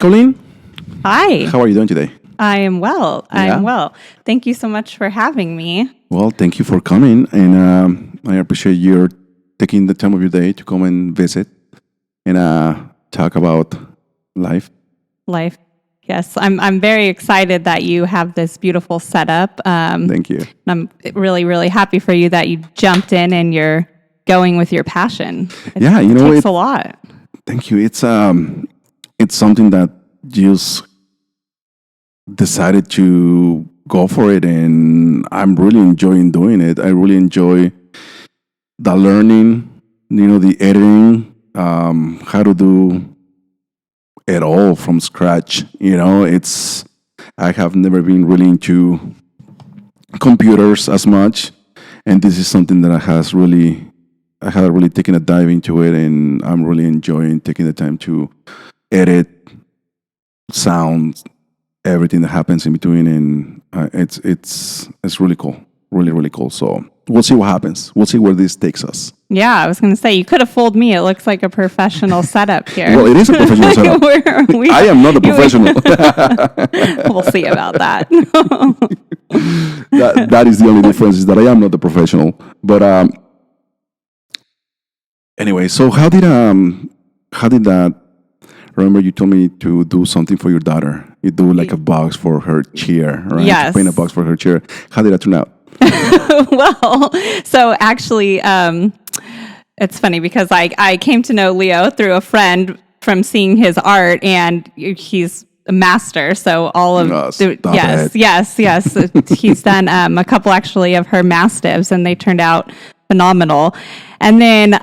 Coleen, Hi, how are you doing today? I am well. I Yeah. am well. Thank you so much for having me. Well, thank you for coming, and I appreciate your taking the time of your day to come and visit and talk about life. Life. Yes, I'm very excited that you have this beautiful setup. Thank you. I'm really, really happy for you that you jumped in and you're going with your passion. Yeah, you It know, takes a lot. thank you. It's something that just decided to go for it, and I'm really enjoying doing it. I really enjoy the learning, the editing, how to do it all from scratch. I have never been really into computers as much, and this is something that I have really taken a dive into it, and I'm really enjoying taking the time to edit sounds, everything that happens in between, and it's really cool, really cool. So we'll see what happens. We'll see where this takes us. Yeah, I was going to say, you could have fooled me. It looks like a professional setup here. Well, it is a professional setup. I am not a professional. We'll see about that. That is the only difference, is that I am not a professional. But anyway, so how did that? Remember, you told me to do something for your daughter. You do like a box for her chair, right? Yes. To paint a box for her chair. How did that turn out? Well, so actually, it's funny because I came to know Leo through a friend from seeing his art, and he's a master. So all of yes. He's done a couple actually of her mastiffs, and they turned out phenomenal. And then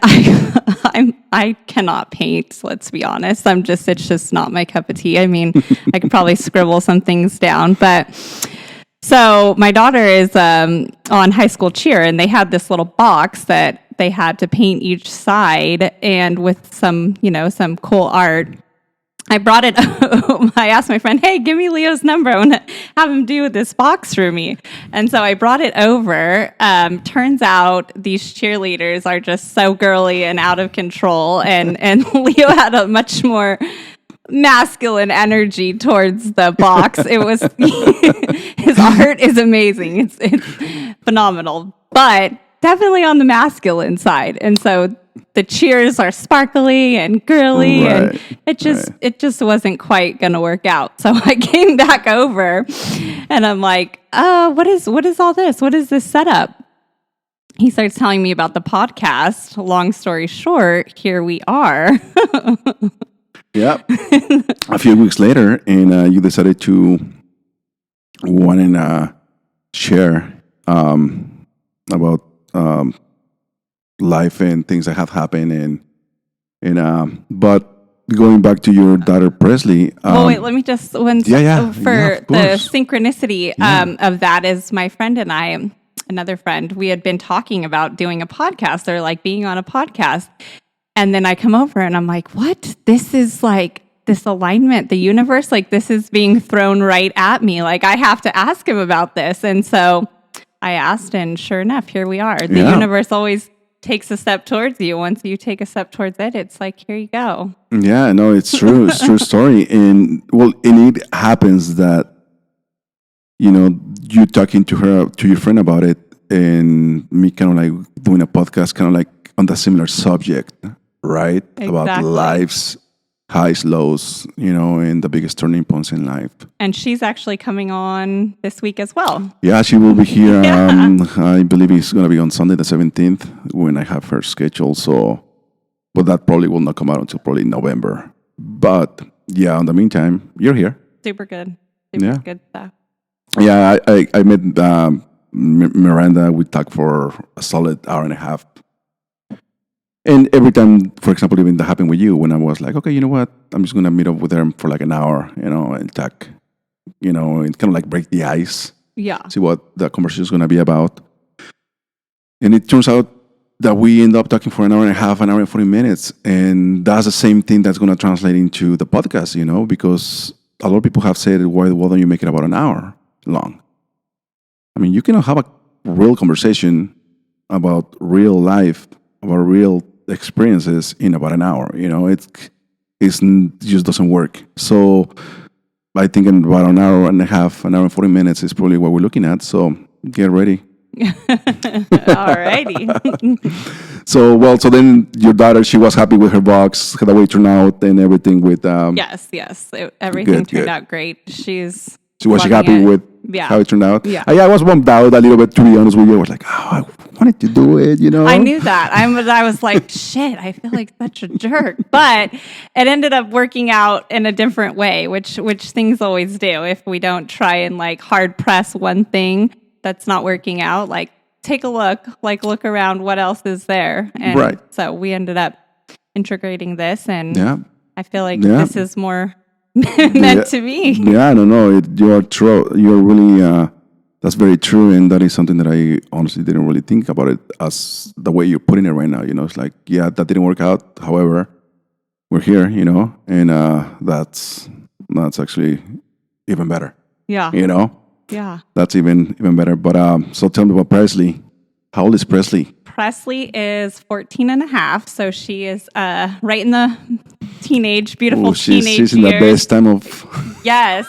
I cannot paint. Let's be honest. It's just not my cup of tea. I mean, I could probably scribble some things down, but. So my daughter is on high school cheer, and they had this little box that they had to paint each side, and with some cool art. I brought it. I asked my friend, "Hey, give me Leo's number. I want to have him do this box for me." And so I brought it over. Turns out these cheerleaders are just so girly and out of control, and Leo had a much more masculine energy towards the box. It was his art is amazing. It's phenomenal, but definitely on the masculine side. And so the cheers are sparkly and girly, and it just wasn't quite going to work out. So I came back over, and I'm like, what is all this? What is this setup? He starts telling me about the podcast. Long story short, here we are. Yeah. A few weeks later, and you decided to want to share about life and things that have happened, but going back to your daughter Presley. Wait, let me just for the synchronicity of that is my friend and I, another friend, we had been talking about doing a podcast or like being on a podcast. And then I come over and I'm like, what? This is like this alignment, the universe, like this is being thrown right at me. Like I have to ask him about this. And so I asked, and sure enough, here we are. The universe always takes a step towards you. Once you take a step towards it, it's like, here you go. Yeah, no, it's true. It's a true story. And it happens that, you talking to your friend about it, and me kind of like doing a podcast kind of like on the similar subject. Right? Exactly. About life's highs, lows, and the biggest turning points in life. And she's actually coming on this week as well. Yeah, she will be here. I believe it's going to be on Sunday the 17th when I have her schedule. So, but that probably will not come out until probably November. But yeah, in the meantime, you're here. Super good. Super good stuff. Yeah, I met Miranda. We talked for a solid hour and a half. And every time, for example, even that happened with you, when I was like, okay, you know what? I'm just going to meet up with them for like an hour, and talk, and kind of like break the ice. Yeah. See what the conversation is going to be about. And it turns out that we end up talking for an hour and a half, an hour and 40 minutes. And that's the same thing that's going to translate into the podcast, because a lot of people have said, why don't you make it about an hour long? I mean, you can have a real conversation about real life, about real experiences in about an hour. just doesn't work. So I think in about an hour and a half, an hour and 40 minutes is probably what we're looking at. So get ready. Alrighty. So then your daughter, she was happy with her box, the way it turned out and everything with... Yes. Everything turned good. out great. So was she loving happy it. with Yeah. how it turned out? Yeah. I was bummed out a little bit, to be honest with you. I was like, I wanted to do it, I knew that. I was like, shit, I feel like such a jerk. But it ended up working out in a different way, which things always do. If we don't try and like hard press one thing that's not working out, like take a look around what else is there. And Right. so we ended up integrating this, and Yeah. I feel like Yeah. this is more meant to be. Yeah, no. You're true. You're really... that's very true, and that is something that I honestly didn't really think about it as the way you're putting it right now. It's like, yeah, that didn't work out. However, we're here, and that's actually even better. Yeah. Yeah. That's even better. But so tell me about Presley. How old is Presley? Presley is 14 and a half, so she is right in the beautiful teenage she's in the years. best time of... Yes.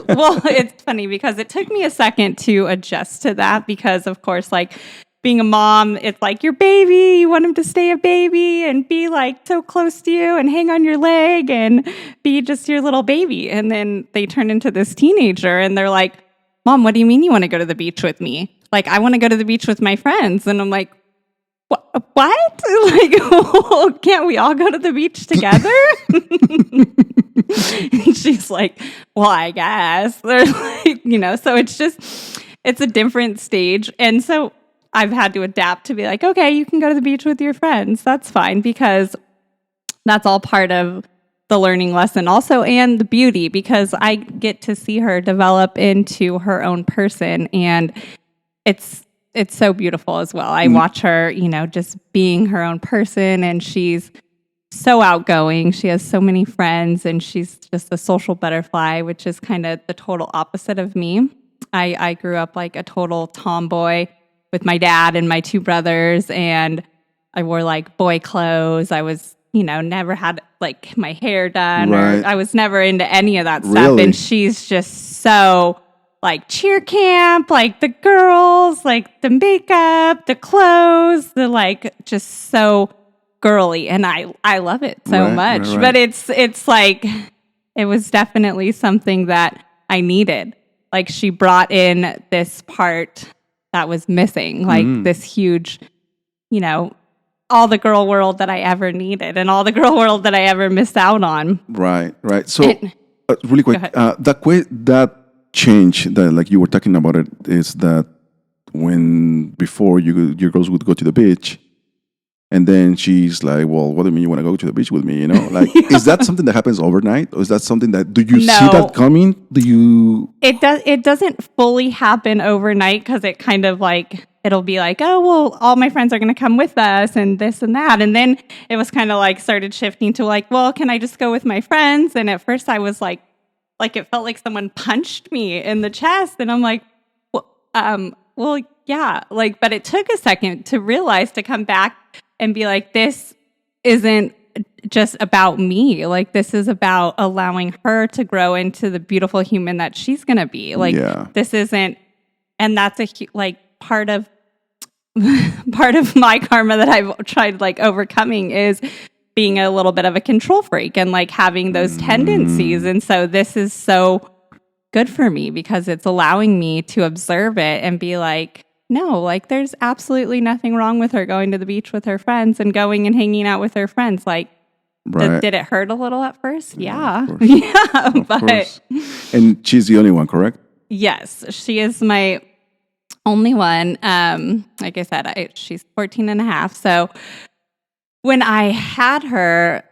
Well, it's funny because it took me a second to adjust to that because, of course, like being a mom, it's like your baby, you want him to stay a baby and be like so close to you and hang on your leg and be just your little baby. And then they turn into this teenager and they're like, Mom, what do you mean you want to go to the beach with me? Like, I want to go to the beach with my friends. And I'm like, what? Like, can't we all go to the beach together? And she's like, well, I guess. They're like, so it's a different stage. And so I've had to adapt to be like, okay, you can go to the beach with your friends. That's fine, because that's all part of the learning lesson also, and the beauty, because I get to see her develop into her own person, and it's so beautiful as well. I watch her, just being her own person, and she's so outgoing. She has so many friends, and she's just a social butterfly, which is kind of the total opposite of me. I grew up like a total tomboy with my dad and my two brothers, and I wore like boy clothes. I was, never had like my hair done, Right. or I was never into any of that stuff. Really? And she's just so like cheer camp, like the girls, like the makeup, the clothes, the like just so girly. And I love it so Right, much. right, right. But it's like, it was definitely something that I needed. Like she brought in this part that was missing, like this huge, all the girl world that I ever needed and all the girl world that I ever missed out on. Right. So really quick, Go ahead. that change that like you were talking about it is that when before your girls would go to the beach, and then she's like, well, what do you mean you want to go to the beach with me? Like, is that something that happens overnight, or is that something that do you see that coming? Do you? It doesn't fully happen overnight, because it kind of like, it'll be like, oh, well, all my friends are going to come with us and this and that. And then it was kind of like started shifting to like, well, can I just go with my friends? And at first I was like it felt like someone punched me in the chest. And I'm like, well, yeah. Like, but it took a second to realize, to come back and be like, this isn't just about me. Like, this is about allowing her to grow into the beautiful human that she's going to be. Like, This isn't, and that's part of my karma that I've tried like overcoming is being a little bit of a control freak and like having those tendencies. And so this is so good for me, because it's allowing me to observe it and be like, no, like there's absolutely nothing wrong with her going to the beach with her friends and going and hanging out with her friends. Like, Right. did it hurt a little at first? Yeah. Of course. Yeah. Of But course. And she's the only one, correct? yes, she is my only one. Like I said, she's 14 and a half. So when I had her,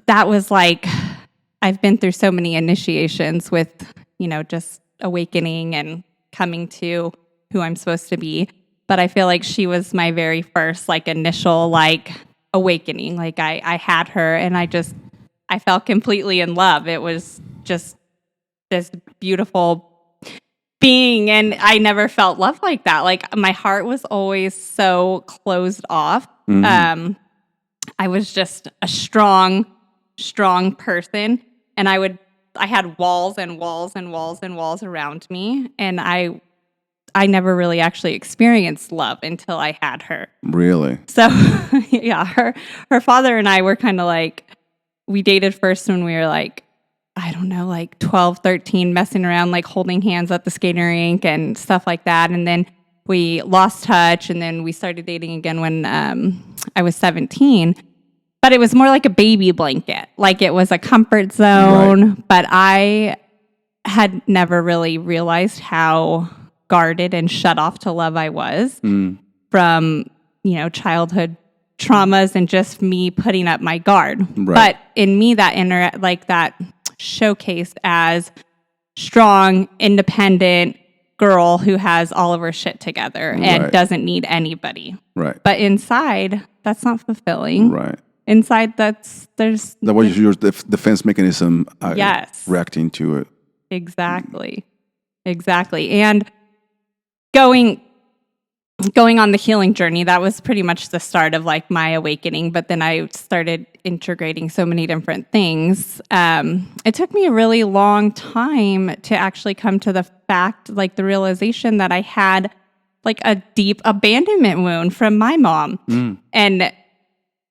that was like, I've been through so many initiations with, just awakening and coming to who I'm supposed to be. But I feel like she was my very first like initial like awakening. Like I had her and I fell completely in love. It was just this beautiful being, and I never felt love like that. Like my heart was always so closed off. I was just a strong strong person. And I had walls and walls and walls and walls around me. And I never really actually experienced love until I had her. Really? So yeah, her father and I were kind of like, we dated first when we were like, I don't know, like 12, 13, messing around, like holding hands at the skating rink and stuff like that. And then we lost touch, and then we started dating again when I was 17. But it was more like a baby blanket. Like it was a comfort zone. Right. But I had never really realized how guarded and shut off to love I was from, childhood traumas and just me putting up my guard. Right. But in me, that showcased as strong, independent girl who has all of her shit together and doesn't need anybody. Right. But inside, that's not fulfilling. Right. Inside, that was your defense mechanism. Yes. Reacting to it. Exactly. And going on the healing journey, that was pretty much the start of like my awakening. But then I started integrating so many different things. It took me a really long time to actually come to the fact, like the realization that I had like a deep abandonment wound from my mom. And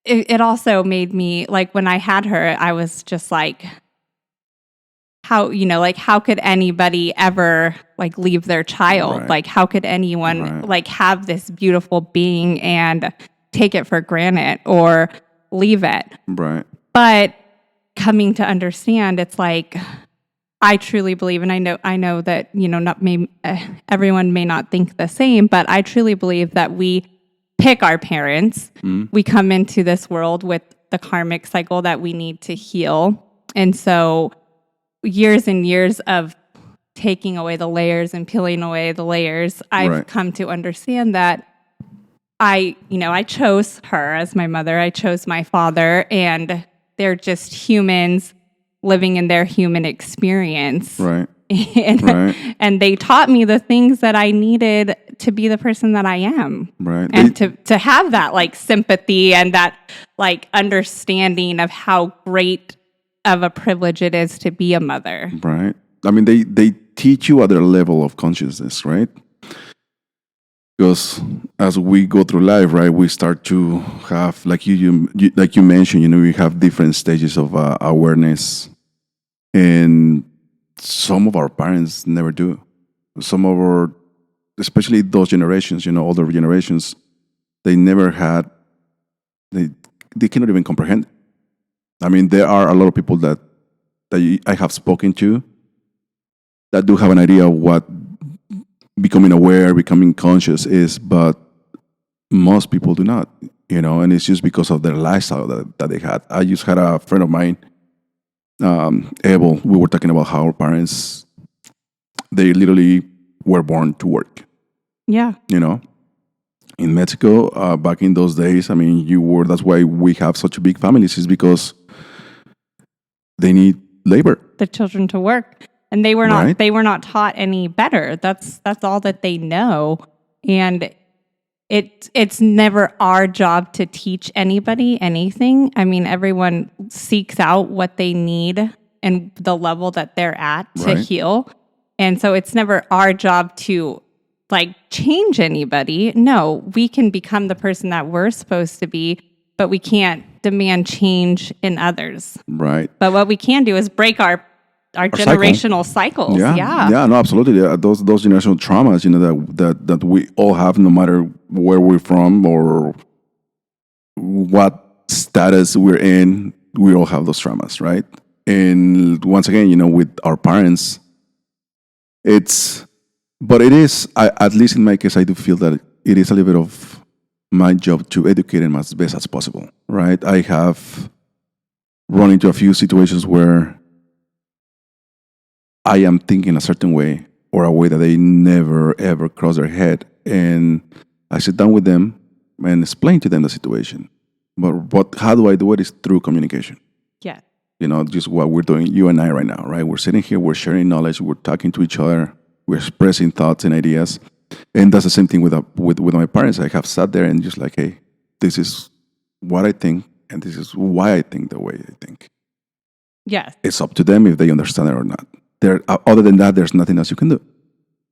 it also made me, like when I had her, I was just like, how could anybody ever like leave their child? Right. Like how could anyone like have this beautiful being and take it for granted or leave it? Right. But coming to understand, it's like, I truly believe, and I know that, everyone may not think the same, but I truly believe that we pick our parents. We come into this world with the karmic cycle that we need to heal. And so years and years of taking away the layers and peeling away the layers, I've come to understand that I chose her as my mother. I chose my father, and they're just humans living in their human experience. Right. And they taught me the things that I needed to be the person that I am. Right. And to have that like sympathy and that like understanding of how great of a privilege it is to be a mother. Right. I mean, they teach you at their level of consciousness, right? Because as we go through life, right, we start to have, like you mentioned, we have different stages of awareness, and some of our parents never do. Some of our, especially those generations, older generations, they never had. They cannot even comprehend. I mean, there are a lot of people that I have spoken to that do have an idea of what becoming aware, becoming conscious is, but most people do not, and it's just because of their lifestyle that they had. I just had a friend of mine, Abel, we were talking about how our parents, they literally were born to work. Yeah. In Mexico, back in those days, I mean, that's why we have such big families, is because they need labor. The children to work. And they were not taught any better. That's all that they know. And it's never our job to teach anybody anything. I mean, everyone seeks out what they need and the level that they're at to heal. And so it's never our job to like change anybody. No, we can become the person that we're supposed to be, but we can't demand change in others. Right. But what we can do is break our generational cycles. Yeah, no, absolutely. Yeah, those generational traumas, that we all have, no matter where we're from or what status we're in, we all have those traumas, right? And once again, with our parents, but it is, at least in my case, I do feel that it is a little bit of my job to educate them as best as possible, right? I have run into a few situations where I am thinking a certain way or a way that they never, ever cross their head. And I sit down with them and explain to them the situation. But how do I do it is through communication. Yeah. Just what we're doing, you and I right now, right? We're sitting here, we're sharing knowledge, we're talking to each other, we're expressing thoughts and ideas. And that's the same thing with my parents. I have sat there and just like, hey, this is what I think, and this is why I think the way I think. Yes. It's up to them if they understand it or not. Other than that, there's nothing else you can do.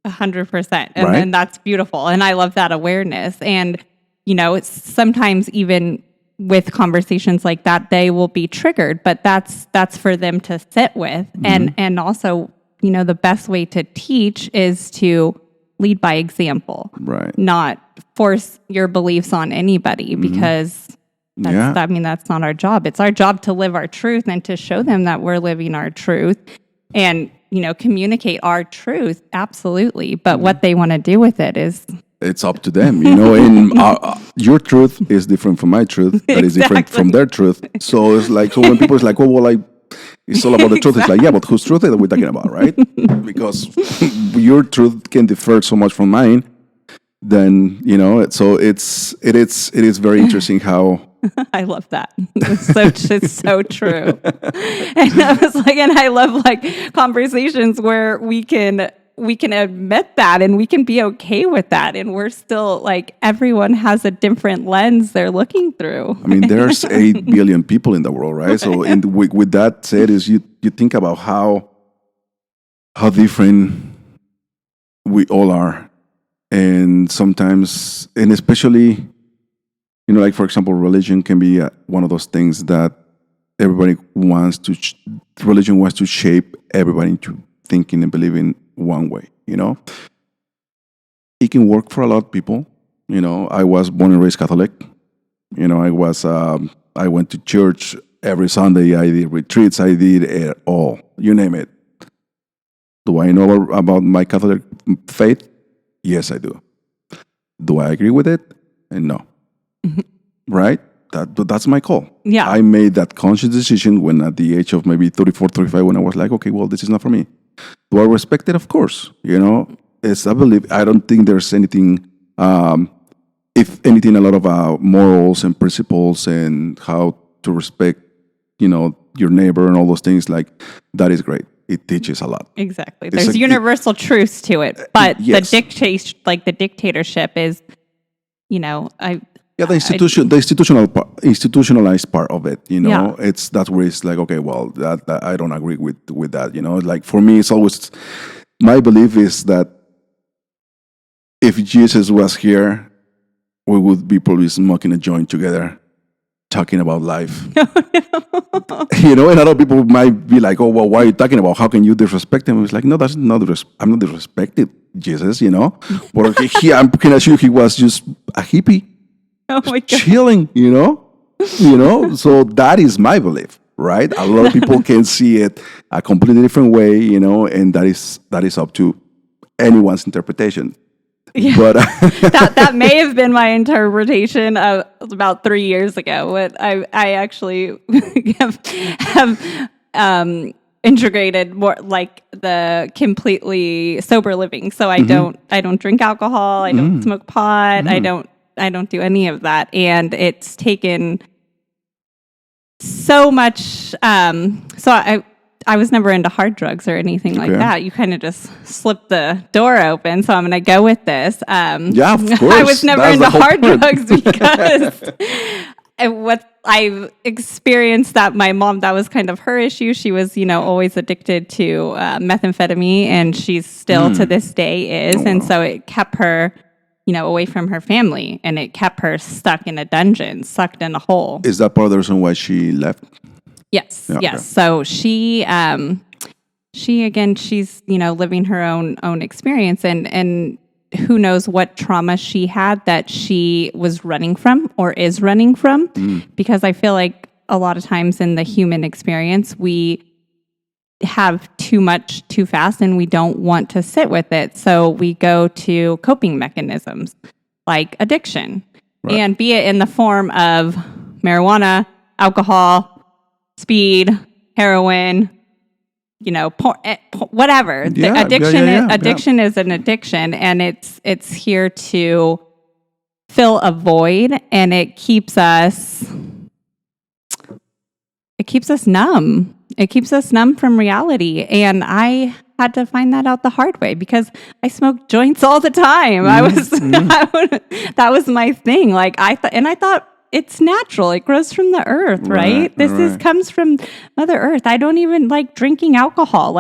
100%. Right? And that's beautiful. And I love that awareness. And, it's sometimes even with conversations like that, they will be triggered, but that's for them to sit with. And also, the best way to teach is to lead by example, Right. not force your beliefs on anybody, because that's not our job. It's our job to live our truth and to show them that we're living our truth and, communicate our truth. Absolutely. But what they want to do with it is... It's up to them, and your truth is different from my truth. That is different from their truth. So it's like, when people is like, oh, well, it's all about the truth. It's like, yeah, but whose truth are we talking about, right? Because your truth can differ so much from mine. Then, so it is very interesting how... I love that. It's so true. And I was like, and I love conversations where we can admit that and we can be okay with that. And we're still everyone has a different lens they're looking through. I mean, there's 8 billion people in the world, right? So with that said, is you think about how different we all are. And sometimes, and especially, for example, religion can be one of those things that everybody wants to, religion wants to shape everybody into thinking and believing one way, It can work for a lot of people. I was born and raised Catholic. I went to church every Sunday. I did retreats. I did it all. You name it. Do I know about my Catholic faith? Yes, I do. Do I agree with it? No. Right? That's my call. Yeah. I made that conscious decision when at the age of maybe 34, 35, when I was like, okay, well, this is not for me. Do I respect it? Of course. I don't think there's anything, if anything, a lot of morals and principles and how to respect, your neighbor and all those things, that is great. It teaches a lot. Exactly. There's universal truths to it, but yes. the dictatorship is, the institutionalized part of it, that's where it's like, okay, well, that I don't agree with that, for me, it's always, my belief is that if Jesus was here, we would be probably smoking a joint together, talking about life. And other people might be like, oh, well, why are you talking about? How can you disrespect him? It's like, no, that's not I'm not disrespecting Jesus, But I'm kind of sure he was just a hippie. Oh my God. Chilling, So that is my belief, right? A lot of people can see it a completely different way, and that is up to anyone's interpretation. Yeah. But that may have been my interpretation of about 3 years ago. But I actually have integrated more the completely sober living. So I don't drink alcohol. I don't smoke pot. I don't do any of that. And it's taken so much. So I was never into hard drugs or anything like that. You kind of just slip the door open. So I'm going to go with this. Yeah, of course. I was never into hard drugs because what I've experienced that my mom, that was kind of her issue. She was, always addicted to methamphetamine, and she's still to this day is. And so it kept her, away from her family, and it kept her stuck in a dungeon, sucked in a hole. Is that part of the reason why she left? Yes, yeah, yes. Okay. So she again, she's living her own experience, and who knows what trauma she had that she was running from or is running from, because I feel like a lot of times in the human experience we have too much too fast, and we don't want to sit with it, so we go to coping mechanisms like addiction, right. And be it in the form of marijuana, alcohol, speed, heroin, whatever. Yeah, addiction is an addiction, and it's here to fill a void, and it keeps us numb. It keeps us numb from reality, and I had to find that out the hard way because I smoked joints all the time. That was my thing. I thought it's natural. It grows from the earth, right? This comes from Mother Earth. I don't even like drinking alcohol,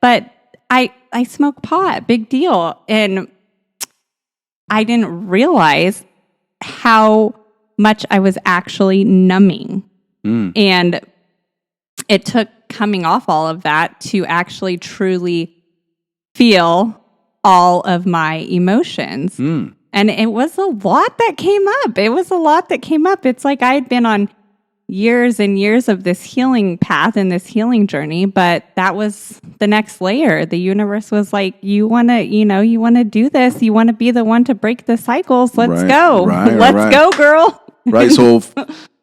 but I smoke pot, big deal. And I didn't realize how much I was actually numbing. And it took coming off all of that to actually truly feel all of my emotions. And it was a lot that came up. It's like I had been on years and years of this healing path and this healing journey, but that was the next layer. The universe was like, you want to do this. You want to be the one to break the cycles. Let's go. Let's go, girl. Right. So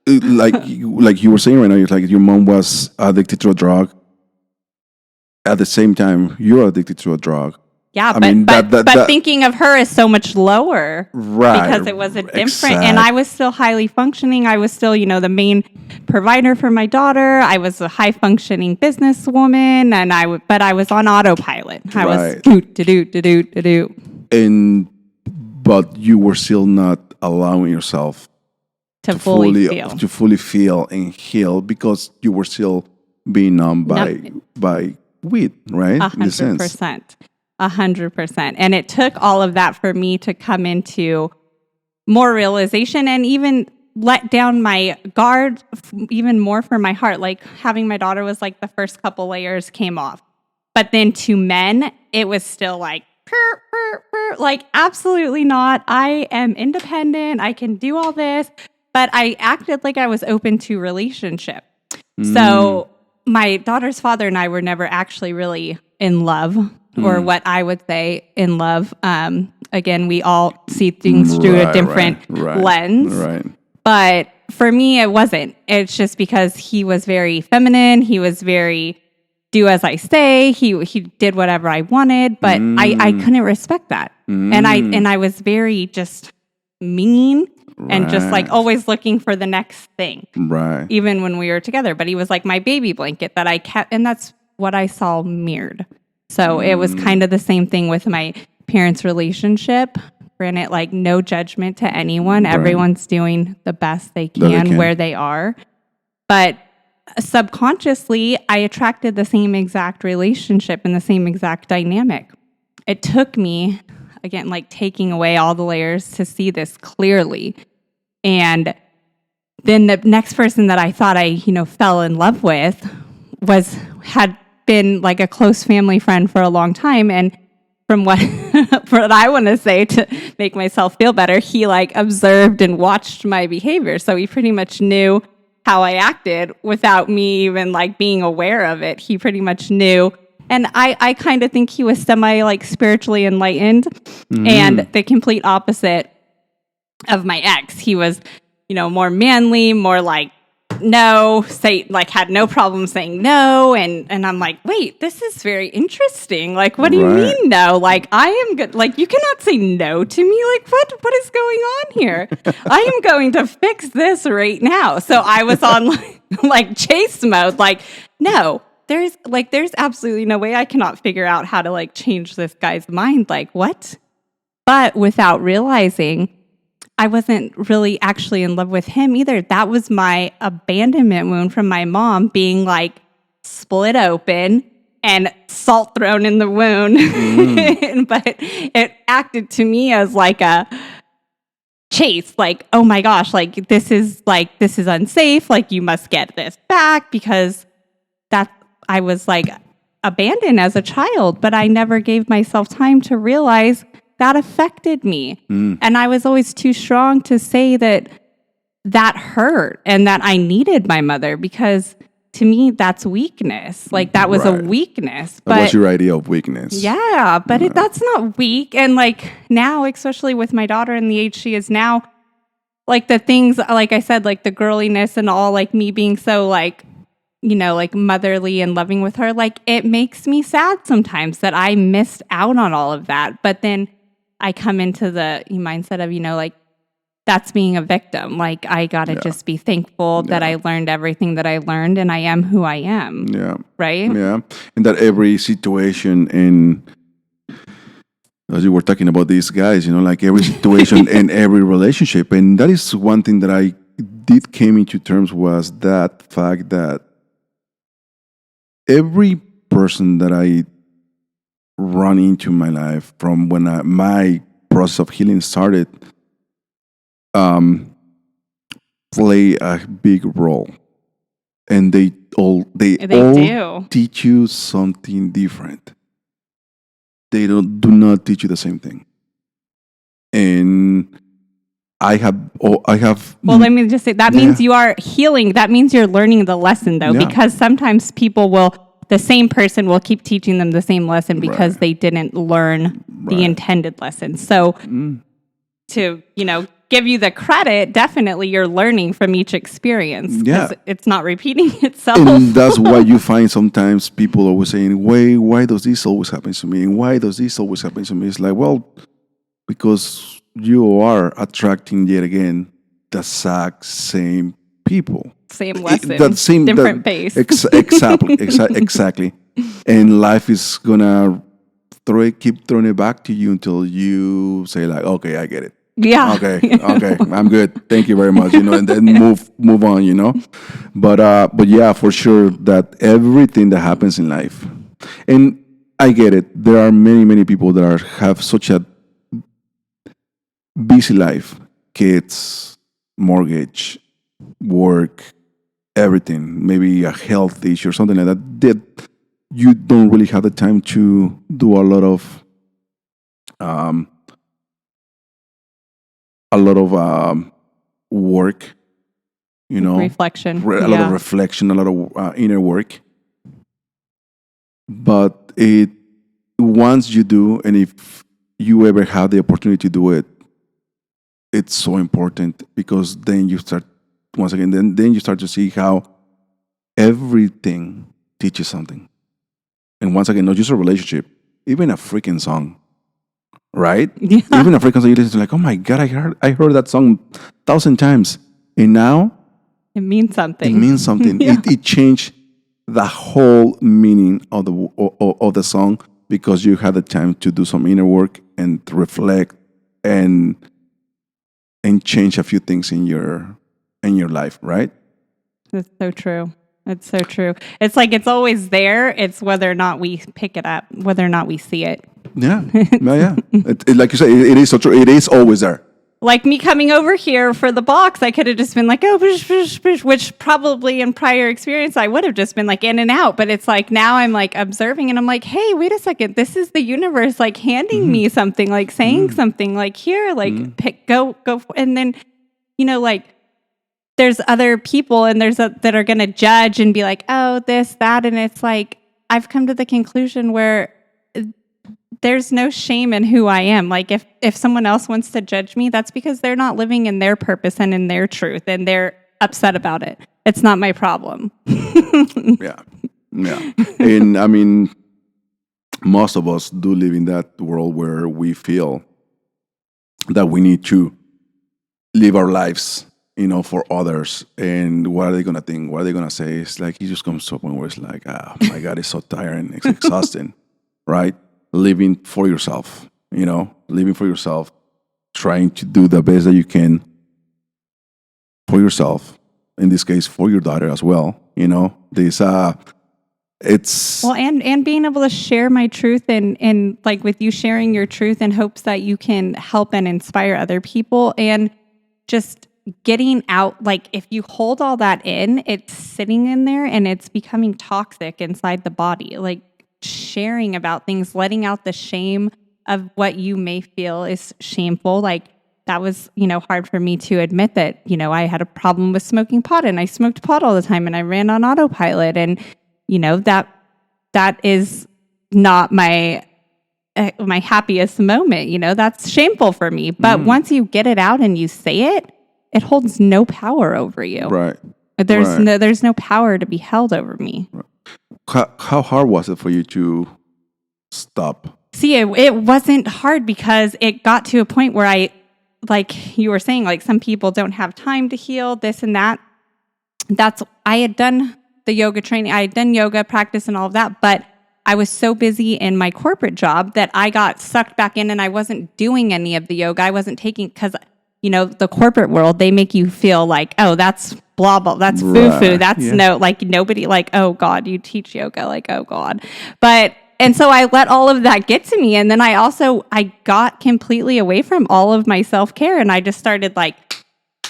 like you were saying right now, you're like your mom was addicted to a drug. At the same time, you're addicted to a drug. Yeah, but thinking of her is so much lower, right? Because it was a different, and I was still highly functioning. I was still, the main provider for my daughter. I was a high functioning businesswoman, and but I was on autopilot. I was do. But you were still not allowing yourself to fully feel and heal because you were still being numb by weed, right? 100%. 100%. And it took all of that for me to come into more realization and even let down my guard even more for my heart. Like having my daughter was like the first couple layers came off. But then to men, it was still like, like absolutely not. I am independent. I can do all this. But I acted like I was open to relationship. So my daughter's father and I were never actually really in love. Or what I would say in love. Again, we all see things through a different lens. Right. But for me, it wasn't. It's just because he was very feminine. He was very do as I say. He did whatever I wanted, but I couldn't respect that. And I was very just mean and just like always looking for the next thing. Right. Even when we were together. But he was like my baby blanket that I kept, and that's what I saw mirrored. So it was kind of the same thing with my parents' relationship. Granted, like no judgment to anyone. Right. Everyone's doing the best they can where they are. But subconsciously, I attracted the same exact relationship and the same exact dynamic. It took me, again, like taking away all the layers to see this clearly. And then the next person that I thought I, fell in love with had been like a close family friend for a long time, and from what I want to say to make myself feel better, he like observed and watched my behavior, so he pretty much knew how I acted without me even like being aware of it. He pretty much knew, and I kind of think he was semi like spiritually enlightened, and the complete opposite of my ex. He was, more manly, more like had no problem saying no, and I'm like, wait, this is very interesting. Like, what do you mean no? Like, I am good. Like, you cannot say no to me. Like, what is going on here? I am going to fix this right now. So I was on like chase mode. Like, no, there's absolutely no way I cannot figure out how to like change this guy's mind. Like, what? But without realizing, I wasn't really actually in love with him either. That was my abandonment wound from my mom being like split open and salt thrown in the wound. But it acted to me as like a chase, like, oh my gosh, like this is unsafe. Like you must get this back because I was like abandoned as a child, but I never gave myself time to realize that affected me. And I was always too strong to say that hurt and that I needed my mother, because to me, that's weakness. Like that was a weakness. But what's your idea of weakness? Yeah, but that's not weak. And like now, especially with my daughter and the age she is now, like the things, like I said, like the girliness and all, like me being so like, like motherly and loving with her, like it makes me sad sometimes that I missed out on all of that. But then I come into the mindset of, like, that's being a victim. Like, I got to just be thankful that I learned everything that I learned and I am who I am. Yeah. Right? Yeah. And that every situation as you were talking about these guys, like every situation and every relationship. And that is one thing that I did came into terms was that fact that every person that I run into my life from when my process of healing started um, play a big role, and they all do. teach you something different. They do not teach you the same thing, and I have Well, let me just say that yeah, means you are healing. That means you're learning the lesson, though, yeah, because sometimes the same person will keep teaching them the same lesson because right, they didn't learn the right. intended lesson. So, to, give you the credit, definitely you're learning from each experience Yeah. because it's not repeating itself. And that's why you find sometimes people always saying, why does this always happen to me? And why does this always happen to me? It's like, well, because you are attracting yet again the exact same people. Same lesson, That same different pace. Exactly. And life is gonna keep throwing it back to you until you say like, okay, I get it. Yeah. Okay, I'm good. Thank you very much. And then move on. But yeah, for sure that everything that happens in life, and I get it. There are many people that have such a busy life, kids, mortgage, work, everything, maybe a health issue or something like that you don't really have the time to do um, a lot of work, Reflection. a lot of reflection, a lot of inner work. But once you do, and if you ever have the opportunity to do it, it's so important because then you start once again. Then you start to see how everything teaches something. And once again, not just a relationship, even a freaking song, right? Yeah. Even a freaking song, you listen to like, oh my god, I heard that song 1,000 times, and now It means something. it means something. Yeah. It changed the whole meaning of the song because you had the time to do some inner work and reflect and change a few things in your life, right? That's so true. It's so true. It's like it's always there. It's whether or not we pick it up, whether or not we see it. Yeah, yeah. Like you say, it is so true. It is always there. Like me coming over here for the box, I could have just been like, oh, bish, bish, bish, which probably in prior experience, I would have just been like in and out. But it's like now I'm like observing and I'm like, hey, wait a second. This is the universe like handing me something, like saying something like here, like pick, go. And then, like there's other people and that are going to judge and be like, oh, this, that. And it's like, I've come to the conclusion where there's no shame in who I am. Like if someone else wants to judge me, that's because they're not living in their purpose and in their truth and they're upset about it. It's not my problem. Yeah. And I mean, most of us do live in that world where we feel that we need to live our lives, for others. And what are they going to think? What are they going to say? It's like, it just comes to a point where it's like, oh my God, it's so tiring. It's exhausting, right? Living for yourself, living for yourself, trying to do the best that you can for yourself. In this case, for your daughter as well. It's well, and being able to share my truth and like with you sharing your truth in hopes that you can help and inspire other people and just getting out. Like if you hold all that in, it's sitting in there and it's becoming toxic inside the body. Like sharing about things, letting out the shame of what you may feel is shameful. Like that was, hard for me to admit that, I had a problem with smoking pot and I smoked pot all the time and I ran on autopilot and, that is not my happiest moment. That's shameful for me. But once you get it out and you say it, it holds no power over you. right. There's no power to be held over me. Right. How hard was it for you to stop? See, it wasn't hard because it got to a point where I, like you were saying, like some people don't have time to heal, this and that. I had done the yoga training, I had done yoga practice and all of that, but I was so busy in my corporate job that I got sucked back in and I wasn't doing any of the yoga. I wasn't taking, because the corporate world, they make you feel like, oh, that's blah, blah, that's Right. foo-foo. That's like nobody like, oh God, you teach yoga. Like, oh God. And so I let all of that get to me. And then I got completely away from all of my self-care. And I just started like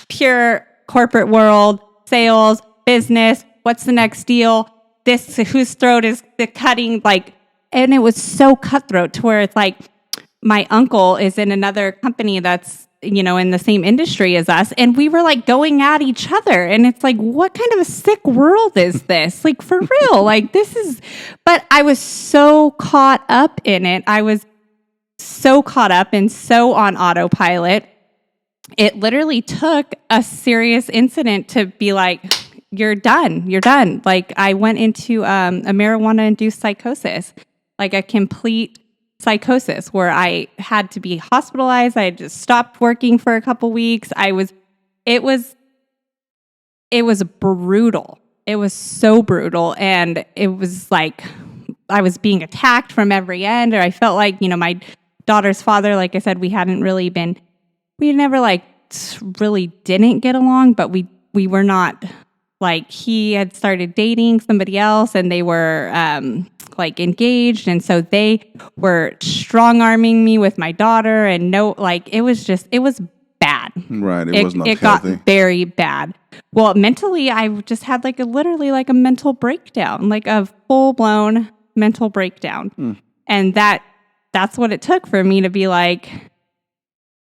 pure corporate world, sales, business. What's the next deal? Whose throat is the cutting? Like, and it was so cutthroat to where it's like, my uncle is in another company that's, in the same industry as us. And we were like going at each other. And it's like, what kind of a sick world is this? Like, for real, like but I was so caught up in it. I was so caught up and so on autopilot. It literally took a serious incident to be like, you're done. Like, I went into a marijuana-induced psychosis, like a complete psychosis where I had to be hospitalized. I had just stopped working for a couple weeks. It was brutal. It was so brutal. And it was like, I was being attacked from every end. Or I felt like, my daughter's father, like I said, we never like really didn't get along, but we were not like, he had started dating somebody else and they were, like engaged, and so they were strong-arming me with my daughter, and it was bad. Right, it was not It healthy. got very bad. Well, mentally, I just had like literally like a mental breakdown, like a full-blown mental breakdown, and that's what it took for me to be like,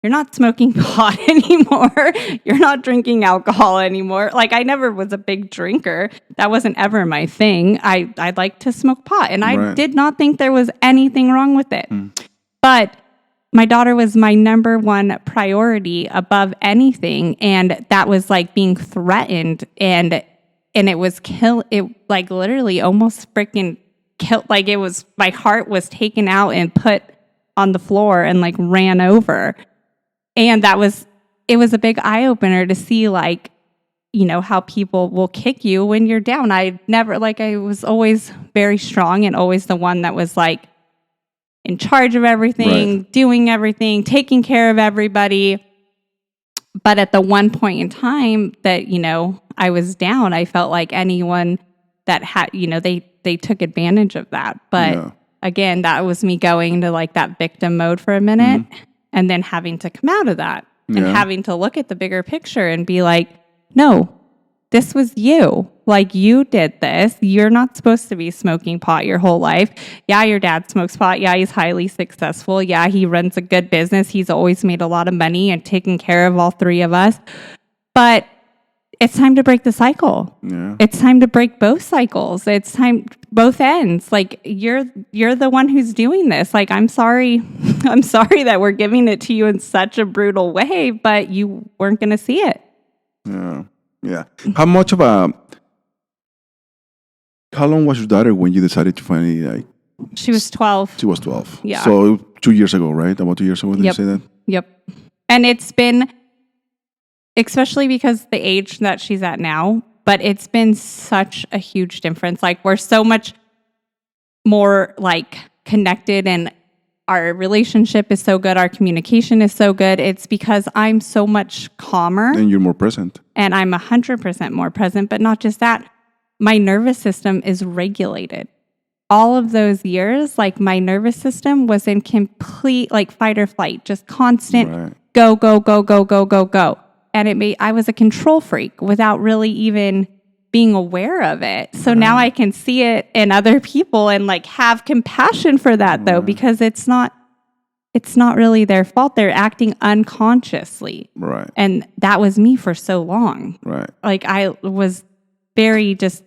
you're not smoking pot anymore. You're not drinking alcohol anymore. Like, I never was a big drinker. That wasn't ever my thing. I'd like to smoke pot. And I did not think there was anything wrong with it. But my daughter was my number one priority above anything. And that was like being threatened. And it was like literally almost freaking killed. Like, my heart was taken out and put on the floor and like ran over. And it was a big eye opener to see like, how people will kick you when you're down. I was always very strong and always the one that was like in charge of everything, doing everything, taking care of everybody. But at the one point in time that, I was down, I felt like anyone that had, they took advantage of that. But again, that was me going to like that victim mode for a minute. And then having to come out of that and having to look at the bigger picture and be like, no, this was you. Like, you did this. You're not supposed to be smoking pot your whole life. Yeah, your dad smokes pot. Yeah, he's highly successful. Yeah, he runs a good business. He's always made a lot of money and taken care of all three of us. But it's time to break the cycle. Yeah. It's time to break both cycles. It's time, both ends. Like, you're the one who's doing this. Like, I'm sorry. I'm sorry that we're giving it to you in such a brutal way, but you weren't going to see it. Yeah. Yeah. How long was your daughter when you decided to finally, like... She was 12. She was 12. Yeah. So 2 years ago, right? About 2 years ago, did you say that? Yep. And it's been... especially because the age that she's at now, but it's been such a huge difference. Like, we're so much more like connected and our relationship is so good. Our communication is so good. It's because I'm so much calmer. And you're more present. And I'm 100% more present, but not just that. My nervous system is regulated. All of those years, like, my nervous system was in complete like fight or flight, just constant go, go, go, go, go, go, go. And I was a control freak without really even being aware of it. So now I can see it in other people and like have compassion for that though, because it's not really their fault. They're acting unconsciously. Right. And that was me for so long. Right. Like, I was very just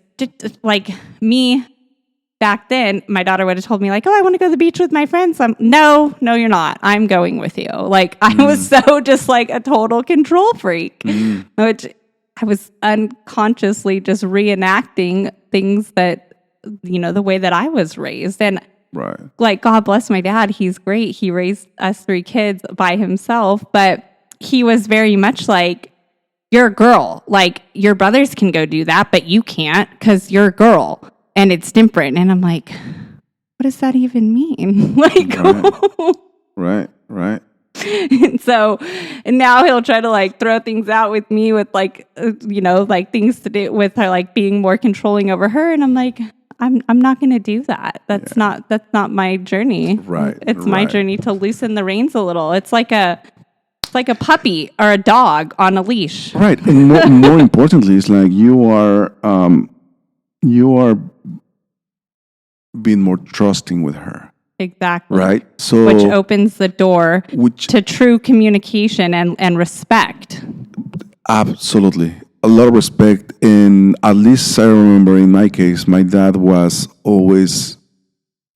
like me. Back then, my daughter would have told me like, oh, I want to go to the beach with my friends. No, you're not. I'm going with you. Like, I was so just like a total control freak, which I was unconsciously just reenacting things that, the way that I was raised. And like, God bless my dad. He's great. He raised us 3 kids by himself, but he was very much like, you're a girl. Like, your brothers can go do that, but you can't because you're a girl. And it's different. And I'm like, what does that even mean? Like, right. And now he'll try to like throw things out with me with like, like things to do with her, like being more controlling over her. And I'm like, I'm not going to do that. That's not my journey. Right. It's my journey to loosen the reins a little. It's like a puppy or a dog on a leash. Right. And more importantly, it's like you are being more trusting with her. Exactly. Right. So which opens the door to true communication and respect. Absolutely. A lot of respect. And at least I remember in my case, my dad has always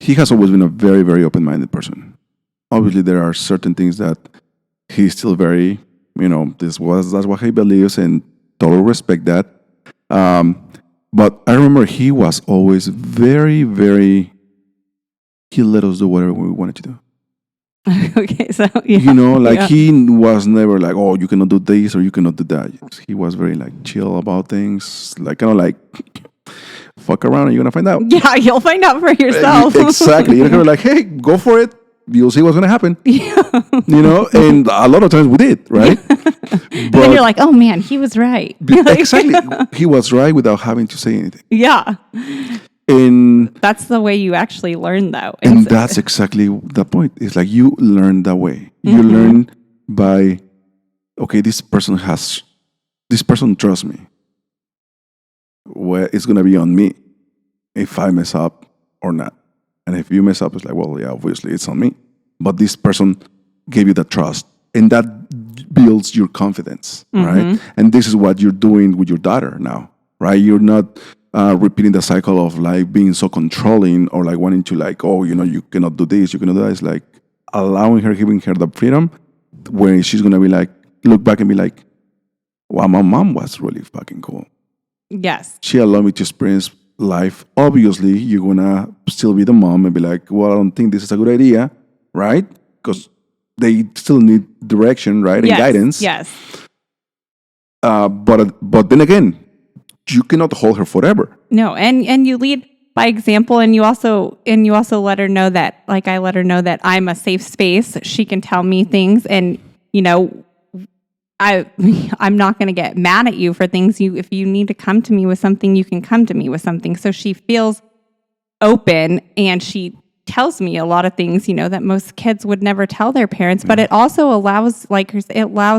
been a very, very open-minded person. Obviously, there are certain things that he's still very, that's what he believes, and totally respect that. But I remember he was always very, very, he let us do whatever we wanted to do. Okay, so he was never like, oh, you cannot do this or you cannot do that. He was very like chill about things, like kind of like fuck around and you're gonna find out. Yeah, you'll find out for yourself. Exactly. You're kind of like, hey, go for it. You'll see what's gonna happen. Yeah. And a lot of times we did, right? And then you're like, oh man, he was right. Exactly. He was right without having to say anything. Yeah. And that's the way you actually learn, though. And that's exactly the point. It's like you learn that way. You learn by, okay, this person trusts me. Well, it's going to be on me if I mess up or not. And if you mess up, it's like, well, yeah, obviously it's on me. But this person gave you the trust. And that builds your confidence, right? And this is what you're doing with your daughter now, right? You're not repeating the cycle of like being so controlling or like wanting to like, oh, you cannot do this, you cannot do that. It's like allowing her, giving her the freedom where she's going to be like, look back and be like, wow, my mom was really fucking cool. Yes. She allowed me to experience life. Obviously, you're going to still be the mom and be like, well, I don't think this is a good idea, right? Because they still need direction, right? And guidance. Yes. But then again, you cannot hold her forever. No, and you lead by example, and you also let her know that, like I let her know that I'm a safe space. She can tell me things, and I'm not going to get mad at you for things. If you need to come to me with something, you can come to me with something. So she feels open, and she tells me a lot of things, that most kids would never tell their parents. But it also allows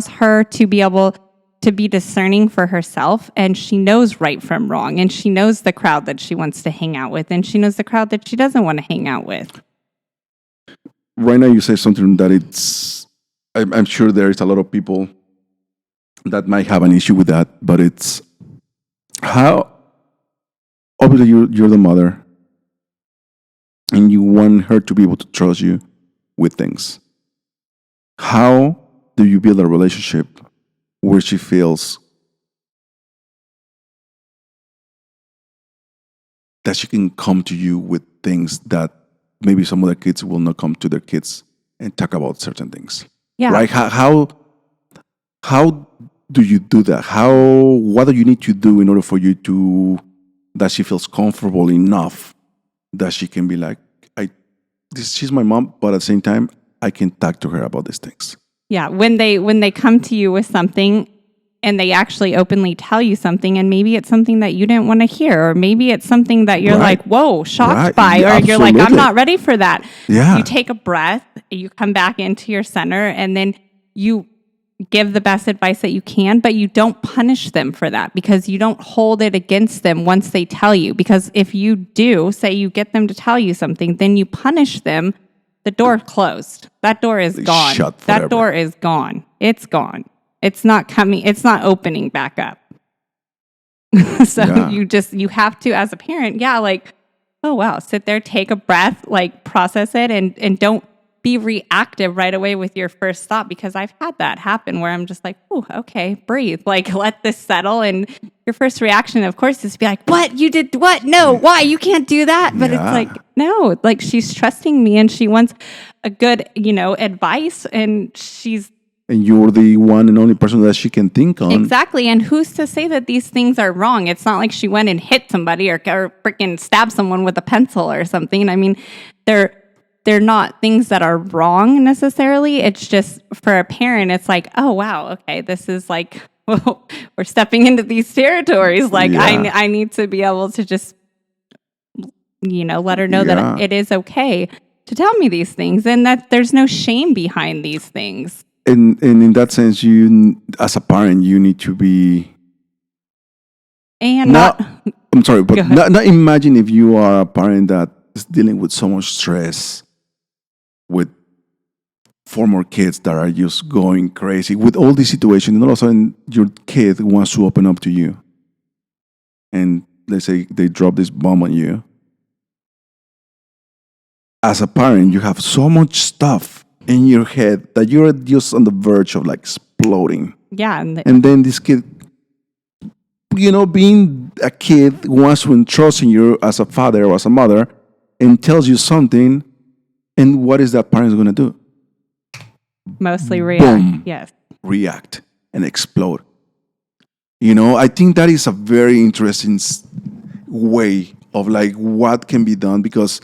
her to be able to be discerning for herself, and she knows right from wrong, and she knows the crowd that she wants to hang out with, and she knows the crowd that she doesn't want to hang out with. Right now you say something that I'm sure there is a lot of people that might have an issue with that, but it's how, obviously you're the mother and you want her to be able to trust you with things. How do you build a relationship where she feels that she can come to you with things that maybe some other kids will not come to their kids and talk about certain things? Yeah. Right? How do you do that? What do you need to do in order for you that she feels comfortable enough that she can be like, she's my mom, but at the same time, I can talk to her about these things. Yeah, when they come to you with something and they actually openly tell you something, and maybe it's something that you didn't want to hear, or maybe it's something that you're like, whoa, shocked by, or you're like, I'm not ready for that. Yeah. You take a breath, you come back into your center, and then you give the best advice that you can, but you don't punish them for that, because you don't hold it against them once they tell you. Because if you do, say you get them to tell you something, then you punish them, the door closed. That door is gone. Shut forever. That door is gone. It's gone. It's not coming. It's not opening back up. So you have to, as a parent, like, oh wow, sit there, take a breath, like process it, and don't be reactive right away with your first thought, because I've had that happen where I'm just like, oh, okay, breathe, like let this settle. And your first reaction, of course, is to be like, what? You did what? No, why? You can't do that. But it's like, no, like she's trusting me and she wants a good, advice, and you're the one and only person that she can think on. Exactly. And who's to say that these things are wrong? It's not like she went and hit somebody or freaking stabbed someone with a pencil or something. I mean, they're they're not things that are wrong necessarily. It's just for a parent, it's like, oh wow, okay, this is like, well, we're stepping into these territories. Like I need to be able to just, let her know that it is okay to tell me these things, and that there's no shame behind these things. And in that sense, you, as a parent, you need to be. And I'm sorry, but not imagine if you are a parent that is dealing with so much stress, with 4 more kids that are just going crazy with all these situations, and all of a sudden your kid wants to open up to you, and let's say they drop this bomb on you. As a parent, you have so much stuff in your head that you're just on the verge of like exploding. Yeah. And then this kid, being a kid, wants to entrust in you as a father or as a mother and tells you something. And what is that parent going to do? Mostly react. Boom. Yes. React and explode. I think that is a very interesting way of like what can be done, because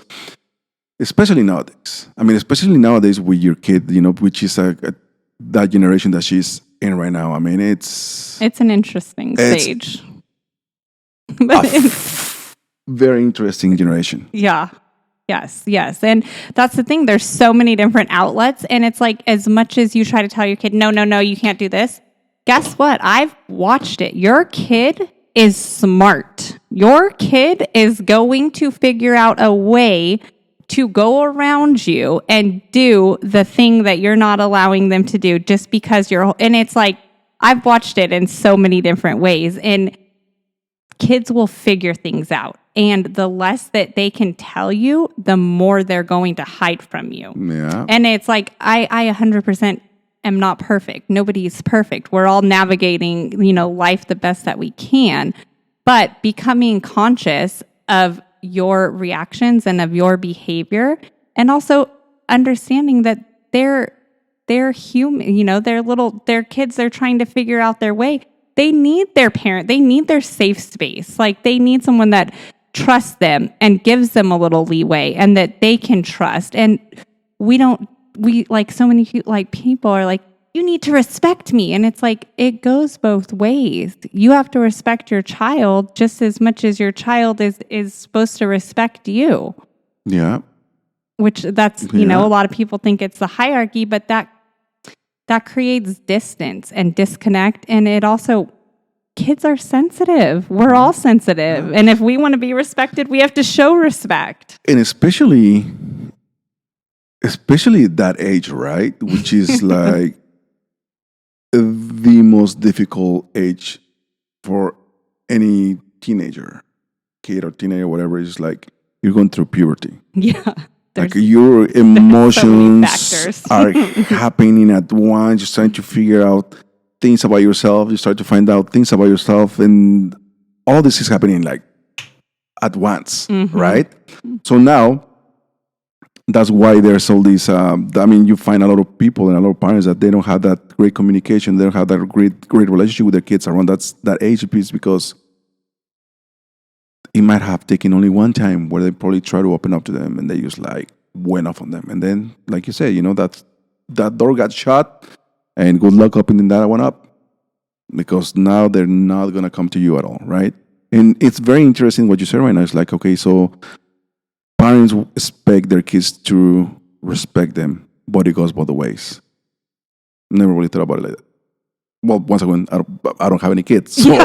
especially nowadays with your kid, which is that generation that she's in right now. I mean, it's an interesting stage. But very interesting generation. Yeah. Yes. And that's the thing. There's so many different outlets. And it's like, as much as you try to tell your kid, no, you can't do this. Guess what? I've watched it. Your kid is smart. Your kid is going to figure out a way to go around you and do the thing that you're not allowing them to do just because and it's like, I've watched it in so many different ways, and kids will figure things out. And the less that they can tell you, the more they're going to hide from you. Yeah. And it's like, I 100% am not perfect. Nobody's perfect. We're all navigating, life the best that we can. But becoming conscious of your reactions and of your behavior, and also understanding that they're human, they're kids, they're trying to figure out their way. They need their parent, they need their safe space. Like, they need someone that trusts them and gives them a little leeway and that they can trust. And we like, so many people are like, you need to respect me. And it's like, it goes both ways. You have to respect your child just as much as your child is supposed to respect you. Yeah. Which that's, a lot of people think it's the hierarchy, but that creates distance and disconnect. And it also, kids are sensitive. We're all sensitive. Yeah. And if we want to be respected, we have to show respect. And especially that age, right? Which is like the most difficult age for any kid or teenager, whatever. Is like you're going through puberty. Yeah. Like your emotions so are happening at once. You're trying to figure out things about yourself. You start to find out things about yourself, and all this is happening like at once, right? So now, that's why there's all these. You find a lot of people and a lot of parents that they don't have that great communication. They don't have that great relationship with their kids around that age piece, because it might have taken only one time where they probably try to open up to them and they just like went off on them. And then, like you say, that door got shut, and good luck opening that one up, because now they're not going to come to you at all, right? And it's very interesting what you said right now. It's like, okay, so parents expect their kids to respect them, but it goes both ways. Never really thought about it like that. Well, once again, I don't have any kids, so it's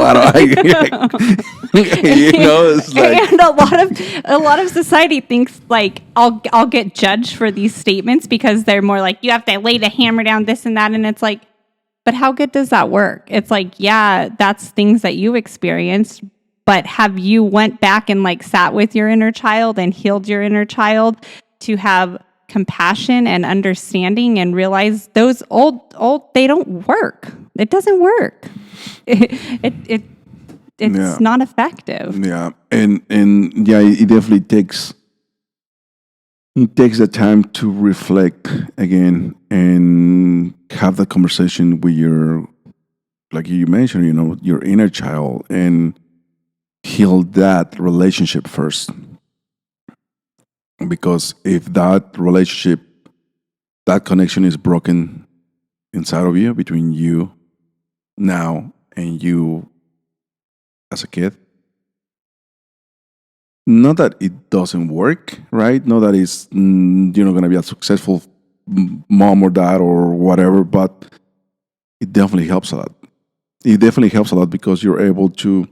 like, and a lot of society thinks like I'll get judged for these statements because they're more like, you have to lay the hammer down, this and that, and it's like, but how good does that work? It's like, yeah, that's things that you experienced, but have you went back and like sat with your inner child and healed your inner child to have compassion and understanding and realize those old they don't work. It doesn't work. It's not effective. Yeah. And yeah, it definitely takes the time to reflect again and have that conversation with your, like you mentioned, your inner child, and heal that relationship first. Because if that relationship, that connection is broken inside of you, between you now and you as a kid, not that it doesn't work, right? Not that you're not going to be a successful mom or dad or whatever, but it definitely helps a lot. It definitely helps a lot because you're able to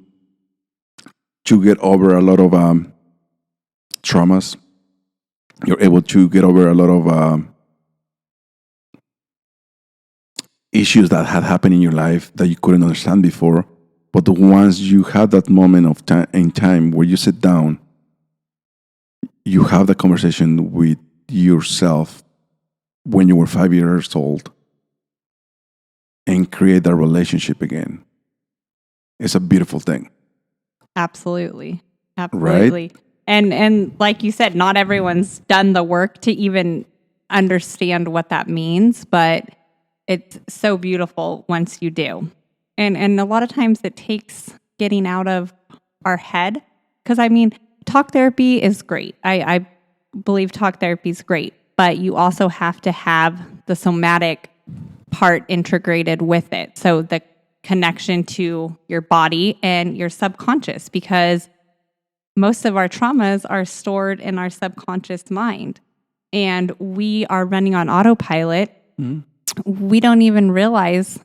get over a lot of traumas. You're able to get over a lot of issues that had happened in your life that you couldn't understand before. But once you have that moment of time in time where you sit down, you have the conversation with yourself when you were 5 years old and create that relationship again. It's a beautiful thing. Absolutely. Absolutely. Right? And like you said, not everyone's done the work to even understand what that means, but it's so beautiful once you do. And a lot of times it takes getting out of our head. Because I mean, talk therapy is great. I believe talk therapy is great, but you also have to have the somatic part integrated with it. So the connection to your body and your subconscious, because most of our traumas are stored in our subconscious mind. And we are running on autopilot. We don't even realize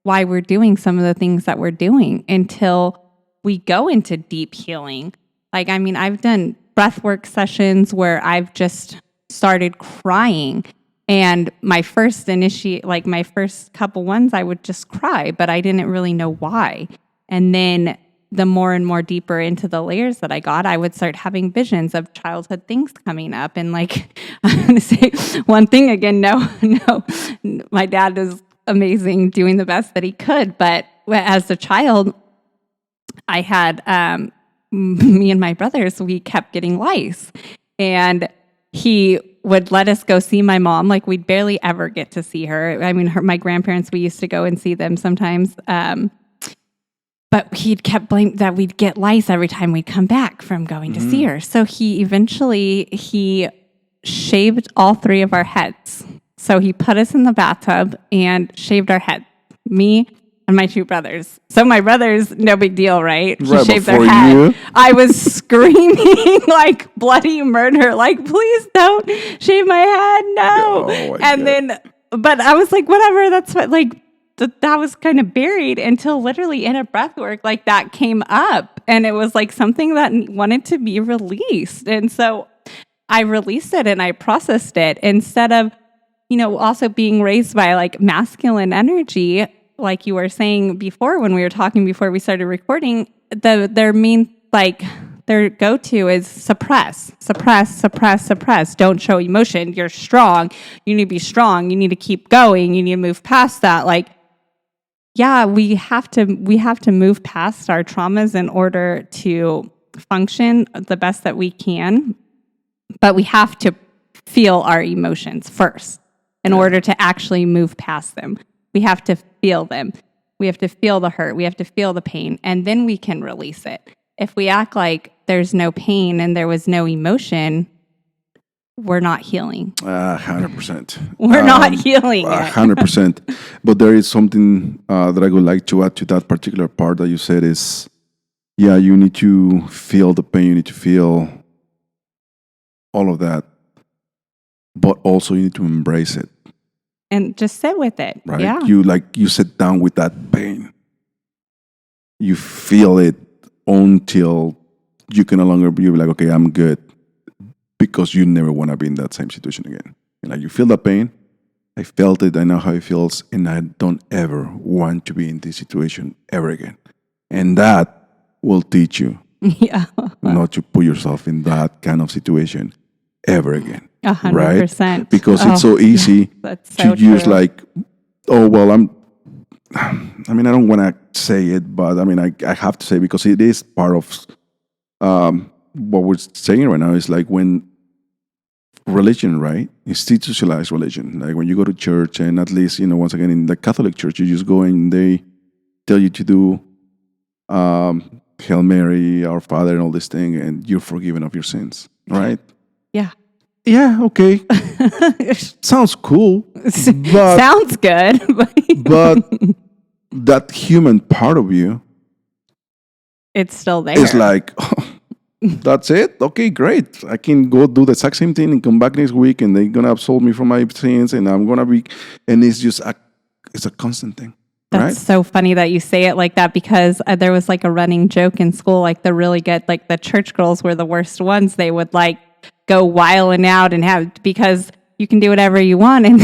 why we're doing some of the things that we're doing until we go into deep healing. Like, I mean, I've done breathwork sessions where I've just started crying. And my first couple ones, I would just cry, but I didn't really know why. And then the more and more deeper into the layers that I got, I would start having visions of childhood things coming up. And like, I'm going to say one thing again, no, my dad was amazing, doing the best that he could. But as a child, I had, me and my brothers, we kept getting lice. And he would let us go see my mom. Like, we'd barely ever get to see her. I mean, my grandparents, we used to go and see them sometimes. But he'd kept blamed that we'd get lice every time we'd come back from going to see her. So he shaved all three of our heads. So he put us in the bathtub and shaved our heads, me and my two brothers. So my brothers, no big deal, right? He shaved their head. You? I was screaming like bloody murder, like, please don't shave my head, no. Oh, and God. But I was like, whatever, that's what, like, that was kind of buried until literally in a breathwork, like that came up, and it was like something that wanted to be released. And so I released it and I processed it instead of, also being raised by like masculine energy, like you were saying before when we were talking before we started recording. Their go-to is suppress. Don't show emotion. You're strong. You need to be strong. You need to keep going. You need to move past that. Like, yeah, we have to move past our traumas in order to function the best that we can. But we have to feel our emotions first in order to actually move past them. We have to feel them. We have to feel the hurt. We have to feel the pain, and then we can release it. If we act like there's no pain and there was no emotion, we're not healing. 100%. We're not healing. 100%. But there is something that I would like to add to that particular part that you said is, yeah, you need to feel the pain. You need to feel all of that. But also you need to embrace it. And just sit with it. Right? Yeah. You sit down with that pain. You feel it until you can no longer be like, okay, I'm good. Because you never want to be in that same situation again. And like, you feel the pain. I felt it. I know how it feels. And I don't ever want to be in this situation ever again. And that will teach you not to put yourself in that kind of situation ever again. 100%. Right? Because it's so easy to use like, oh, well, I don't want to say it, but I mean, I have to say, because it is part of what we're saying right now is like when religion, right? Institutionalized religion. Like when you go to church, and at least, once again, in the Catholic Church, you just go and they tell you to do Hail Mary, Our Father, and all this thing, and you're forgiven of your sins, right? Yeah. yeah, okay, sounds cool, but Sounds good. but that human part of you It's still there. is like, that's it. Okay, great. I can go do the exact same thing and come back next week, and they're gonna absolve me from my sins, and I'm gonna be. And it's just it's a constant thing, That's right? so funny that you say it like that, because there was like a running joke in school, like the really good, like the church girls were the worst ones. They would like go wilding out and have, because you can do whatever you want, and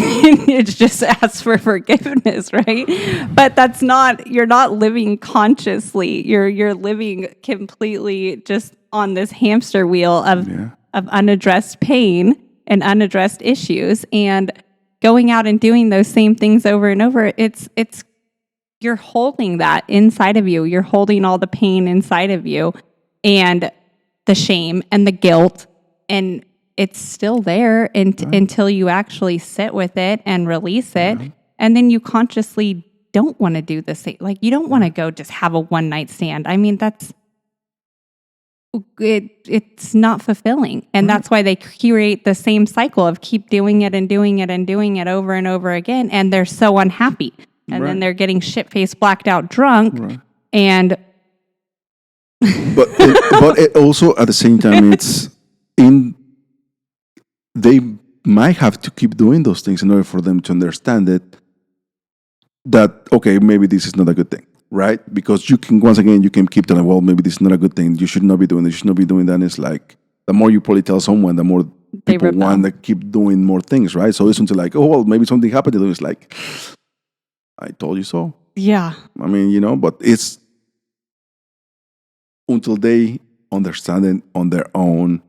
it's just ask for forgiveness, right? But that's not, you're not living consciously. You're living completely just on this hamster wheel of unaddressed pain and unaddressed issues, and going out and doing those same things over and over. It's you're holding that inside of you. You're holding all the pain inside of you, and the shame and the guilt, and it's still there until you actually sit with it and release it. And then you consciously don't want to do the same. Like, you don't want to go just have a one night stand. I mean, it's not fulfilling. And that's why they create the same cycle of keep doing it and doing it and doing it over and over again. And they're so unhappy. And then they're getting shit-faced, blacked out drunk. And but it also at the same time, they might have to keep doing those things in order for them to understand that okay, maybe this is not a good thing, right? Because you can, once again, you can keep telling, well, maybe this is not a good thing. You should not be doing this. You should not be doing that. And it's like, the more you probably tell someone, the more people want to keep doing more things, right? So it's until like, oh, well, maybe something happened to them. It's like, I told you so. yeah. I mean, but it's until they understand it on their own,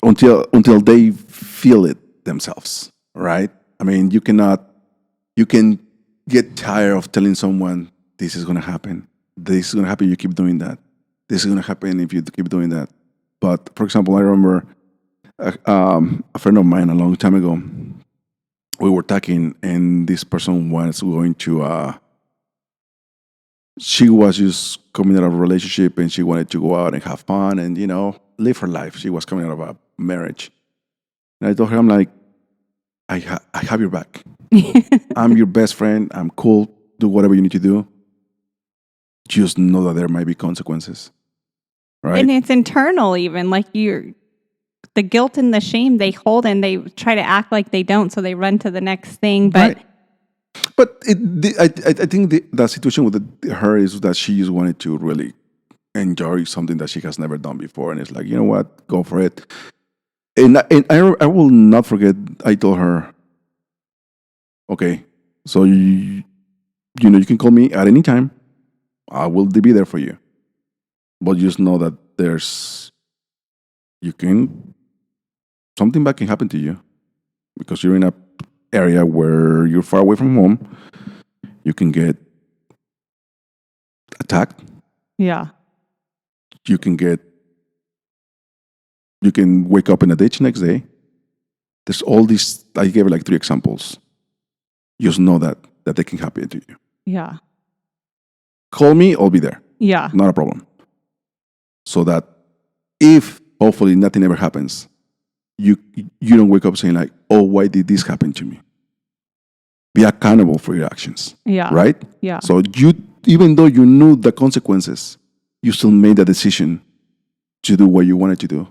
until they feel it themselves, right? I mean, you can get tired of telling someone this is going to happen. This is going to happen. You keep doing that. This is going to happen if you keep doing that. But for example, I remember a friend of mine a long time ago. We were talking, and this person was going to. She was just coming out of a relationship, and she wanted to go out and have fun and live her life. She was coming out of a marriage, and I told her, I'm like, I have your back. I'm your best friend. I'm cool. Do whatever you need to do. Just know that there might be consequences, right? And it's internal, even like the guilt and the shame they hold, and they try to act like they don't, so they run to the next thing. But right. But I think the situation with her is that she just wanted to really enjoy something that she has never done before, and it's like, you know what, go for it. And I will not forget. I told her, okay, so you can call me at any time. I will be there for you, but just know that something bad can happen to you because you're in a area where you're far away from home. You can get attacked. yeah, You can wake up in a ditch next day. There's all these. I gave her like 3 examples. Just know that they can happen to you. yeah, Call me, I'll be there. yeah, Not a problem. So that if hopefully nothing ever happens, you don't wake up saying like, oh, why did this happen to me? Be accountable for your actions. yeah, Right? yeah. So even though you knew the consequences, you still made the decision to do what you wanted to do.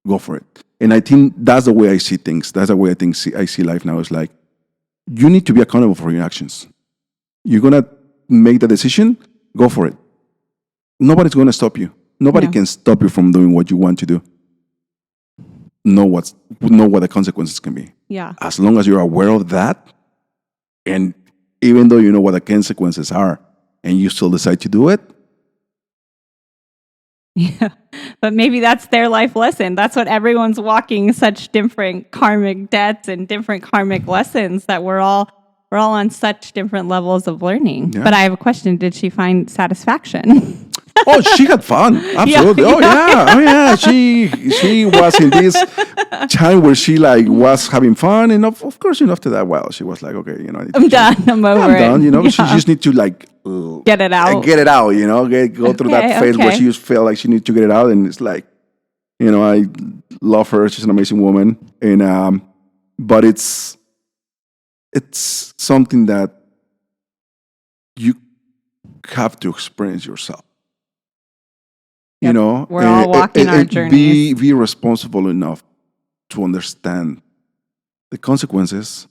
Go for it. And I think that's the way I see things. That's the way I see life now. It's like, you need to be accountable for your actions. You're going to make the decision, go for it. Nobody's going to stop you. Nobody can stop you from doing what you want to do. Know what the consequences can be. Yeah. As long as you're aware of that, and even though you know what the consequences are, and you still decide to do it. Yeah. But maybe that's their life lesson. That's what everyone's walking, such different karmic debts and different karmic lessons, that we're all on such different levels of learning. Yeah. But I have a question. Did she find satisfaction? Oh, she had fun. Absolutely. Yeah, Oh yeah. Oh yeah. She was in this time where she like was having fun, and of course, after that, well, she was like, okay, I need to I'm change. done. I'm over I'm it. done. She Yeah. just need to like Get it out. get it out. Go through that Okay, phase where okay. she just felt like she needs to get it out, and it's like, I love her. She's an amazing woman, and but it's something that you have to experience yourself. Yep. We're all and, walking our and journeys. be responsible enough to understand the consequences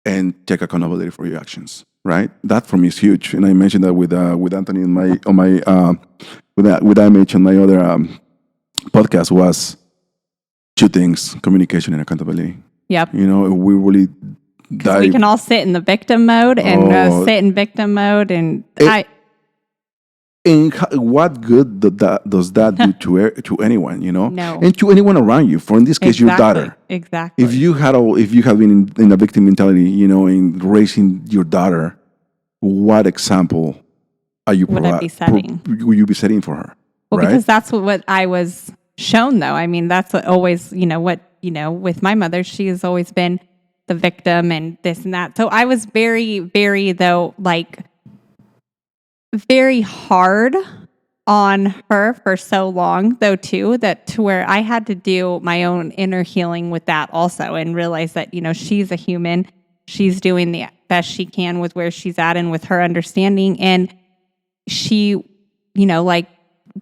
and take accountability for your actions. Right? That for me is huge, and I mentioned that with Anthony in my on my with IMH on my other podcast was two things: communication and accountability. Yep. We really Because we can all sit in the victim mode and sit in victim mode, and and what good does that do to anyone? No. And to anyone around you. For in this case, your daughter. Exactly. If you have been in a victim mentality, in raising your daughter, what example are you Would I be setting? Will you be setting for her? Well, right? because that's what I was shown, though. I mean, that's what always, with my mother, she has always been the victim and this and that. So I was very, very, though, like, very hard on her for so long, though, too, that to where I had to do my own inner healing with that also and realize that, she's a human. She's doing the best she can with where she's at and with her understanding. And she, like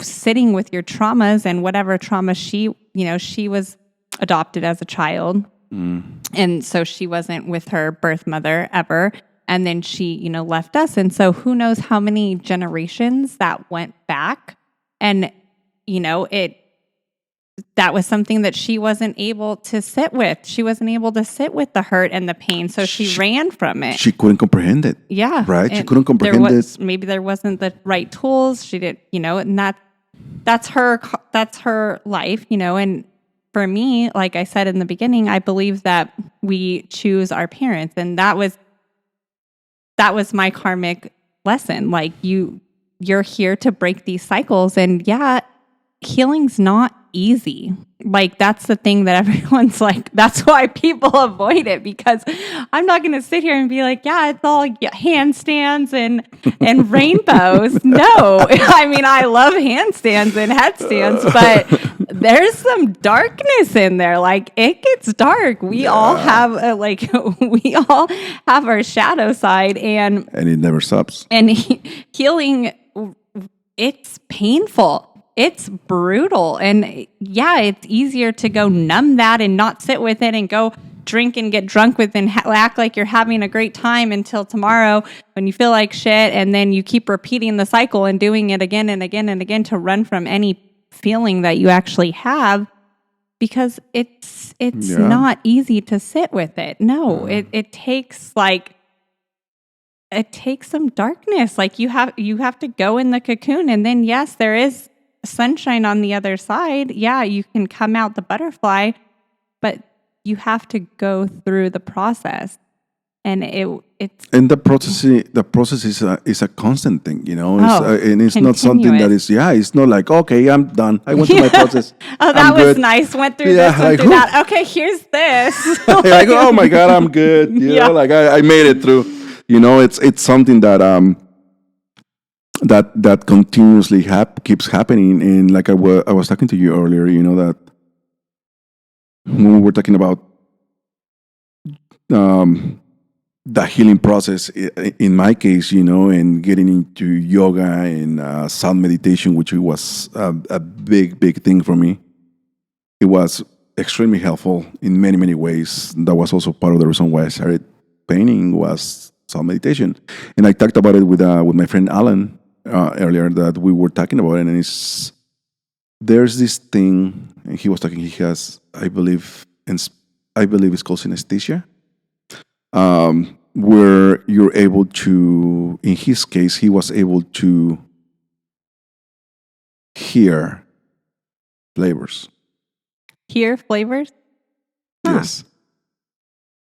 sitting with your traumas and whatever trauma she was adopted as a child. And so she wasn't with her birth mother ever. And then she, left us. And so who knows how many generations that went back. And, that was something that she wasn't able to sit with. She wasn't able to sit with the hurt and the pain. So she ran from it. She couldn't comprehend it. Yeah. Right? She couldn't comprehend it. Maybe there wasn't the right tools. She didn't, and that's her life, and for me, like I said in the beginning, I believe that we choose our parents, and that was my karmic lesson. Like you're here to break these cycles, and yeah, healing's not easy. Like that's the thing that everyone's like, that's why people avoid it, because I'm not going to sit here and be like, yeah, it's all handstands and rainbows. No, I mean, I love handstands and headstands, but there's some darkness in there. Like it gets dark. We all have we all have our shadow side, and it never stops. And healing, it's painful. It's brutal. And yeah, it's easier to go numb that and not sit with it and go drink and get drunk with and act like you're having a great time until tomorrow when you feel like shit. And then you keep repeating the cycle and doing it again and again and again to run from any feeling that you actually have, because it's not easy to sit with it. No, it takes some darkness. Like you have to go in the cocoon, and then yes, there is sunshine on the other side. Yeah, you can come out the butterfly, but you have to go through the process. And the process is a constant thing, and it's not something that is it's not like, okay, I'm done, I went through my process. Oh, that was nice, went through this, went through that, okay, here's this. Like, oh my god, I'm good. Like I made it through. It's something that that continuously keeps happening. And like I was talking to you earlier, that when we were talking about the healing process, in my case, and getting into yoga and sound meditation, which was a big thing for me. It was extremely helpful in many, many ways. That was also part of the reason why I started painting, was sound meditation. And I talked about it with my friend Alan earlier, that we were talking about it, and there's this thing, and he was talking. He has, I believe it's called synesthesia, where you're able to. In his case, he was able to hear flavors. Hear flavors? Yes.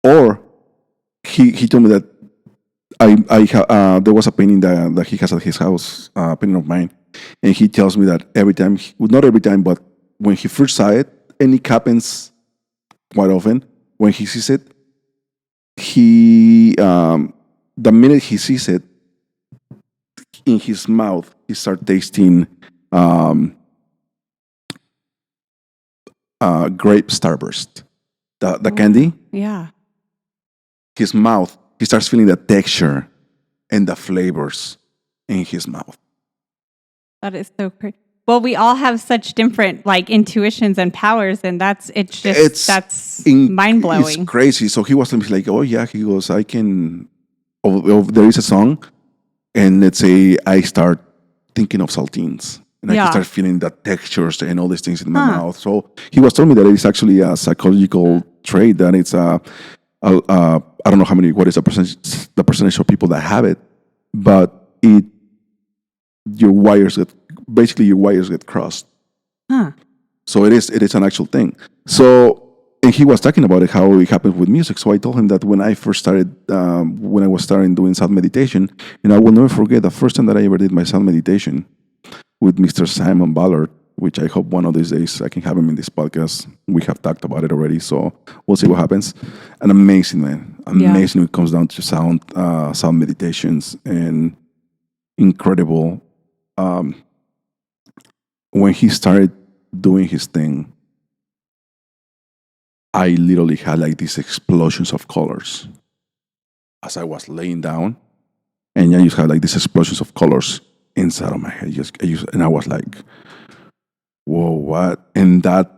Or he told me that there was a painting that he has at his house, a painting of mine, and he tells me that every time, well, not every time, but when he first saw it, and it happens quite often, when he sees it, the minute he sees it in his mouth, he starts tasting grape starburst, the candy. Yeah. His mouth, he starts feeling the texture and the flavors in his mouth. That is so crazy. Well, we all have such different like intuitions and powers, and that's mind blowing. It's crazy. So he was like, "Oh yeah," he goes, "I can." There is a song, and let's say I start thinking of saltines, and I can start feeling the textures and all these things in my mouth. So he was telling me that it's actually a psychological trait, that it's I don't know what is the percentage of people that have it, but your wires get crossed. So it is an actual thing. So, and he was talking about it, how it happened with music. So I told him that when I first started, when I was starting doing sound meditation, and I will never forget the first time that I ever did my sound meditation with Mr. Simon Ballard, which I hope one of these days I can have him in this podcast. We have talked about it already, so we'll see what happens. An amazing man, amazing when it comes down to sound meditations, and incredible. When he started doing his thing, I literally had like these explosions of colors as I was laying down, and I just had like these explosions of colors inside of my head. And I was like, whoa, what? And that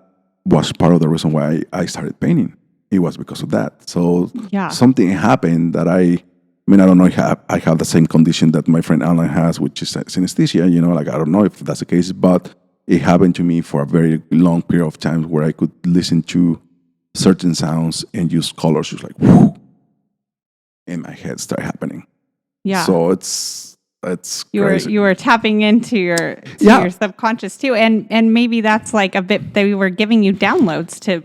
was part of the reason why I started painting. It was because of that. So something happened that I don't know if I have the same condition that my friend Alan has, which is synesthesia. Like, I don't know if that's the case, but it happened to me for a very long period of time where I could listen to certain sounds and use colors, just like, whoo, and my head started happening. Yeah. So it's crazy. You were tapping into your subconscious too, and maybe that's like a bit they were giving you downloads to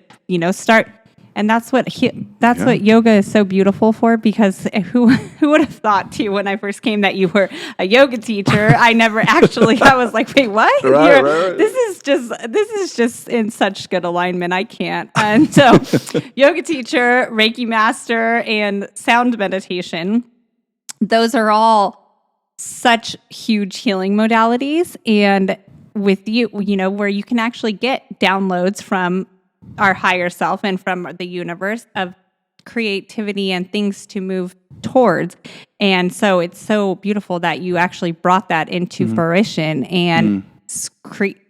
start, and that's what yoga is so beautiful for, because who would have thought to you when I first came that you were a yoga teacher? I never actually. I was like, wait, what? Right. This is just in such good alignment. I can't. And so, yoga teacher, Reiki master, and sound meditation. Those are all such huge healing modalities, and with you, where you can actually get downloads from our higher self and from the universe of creativity and things to move towards. And so it's so beautiful that you actually brought that into fruition and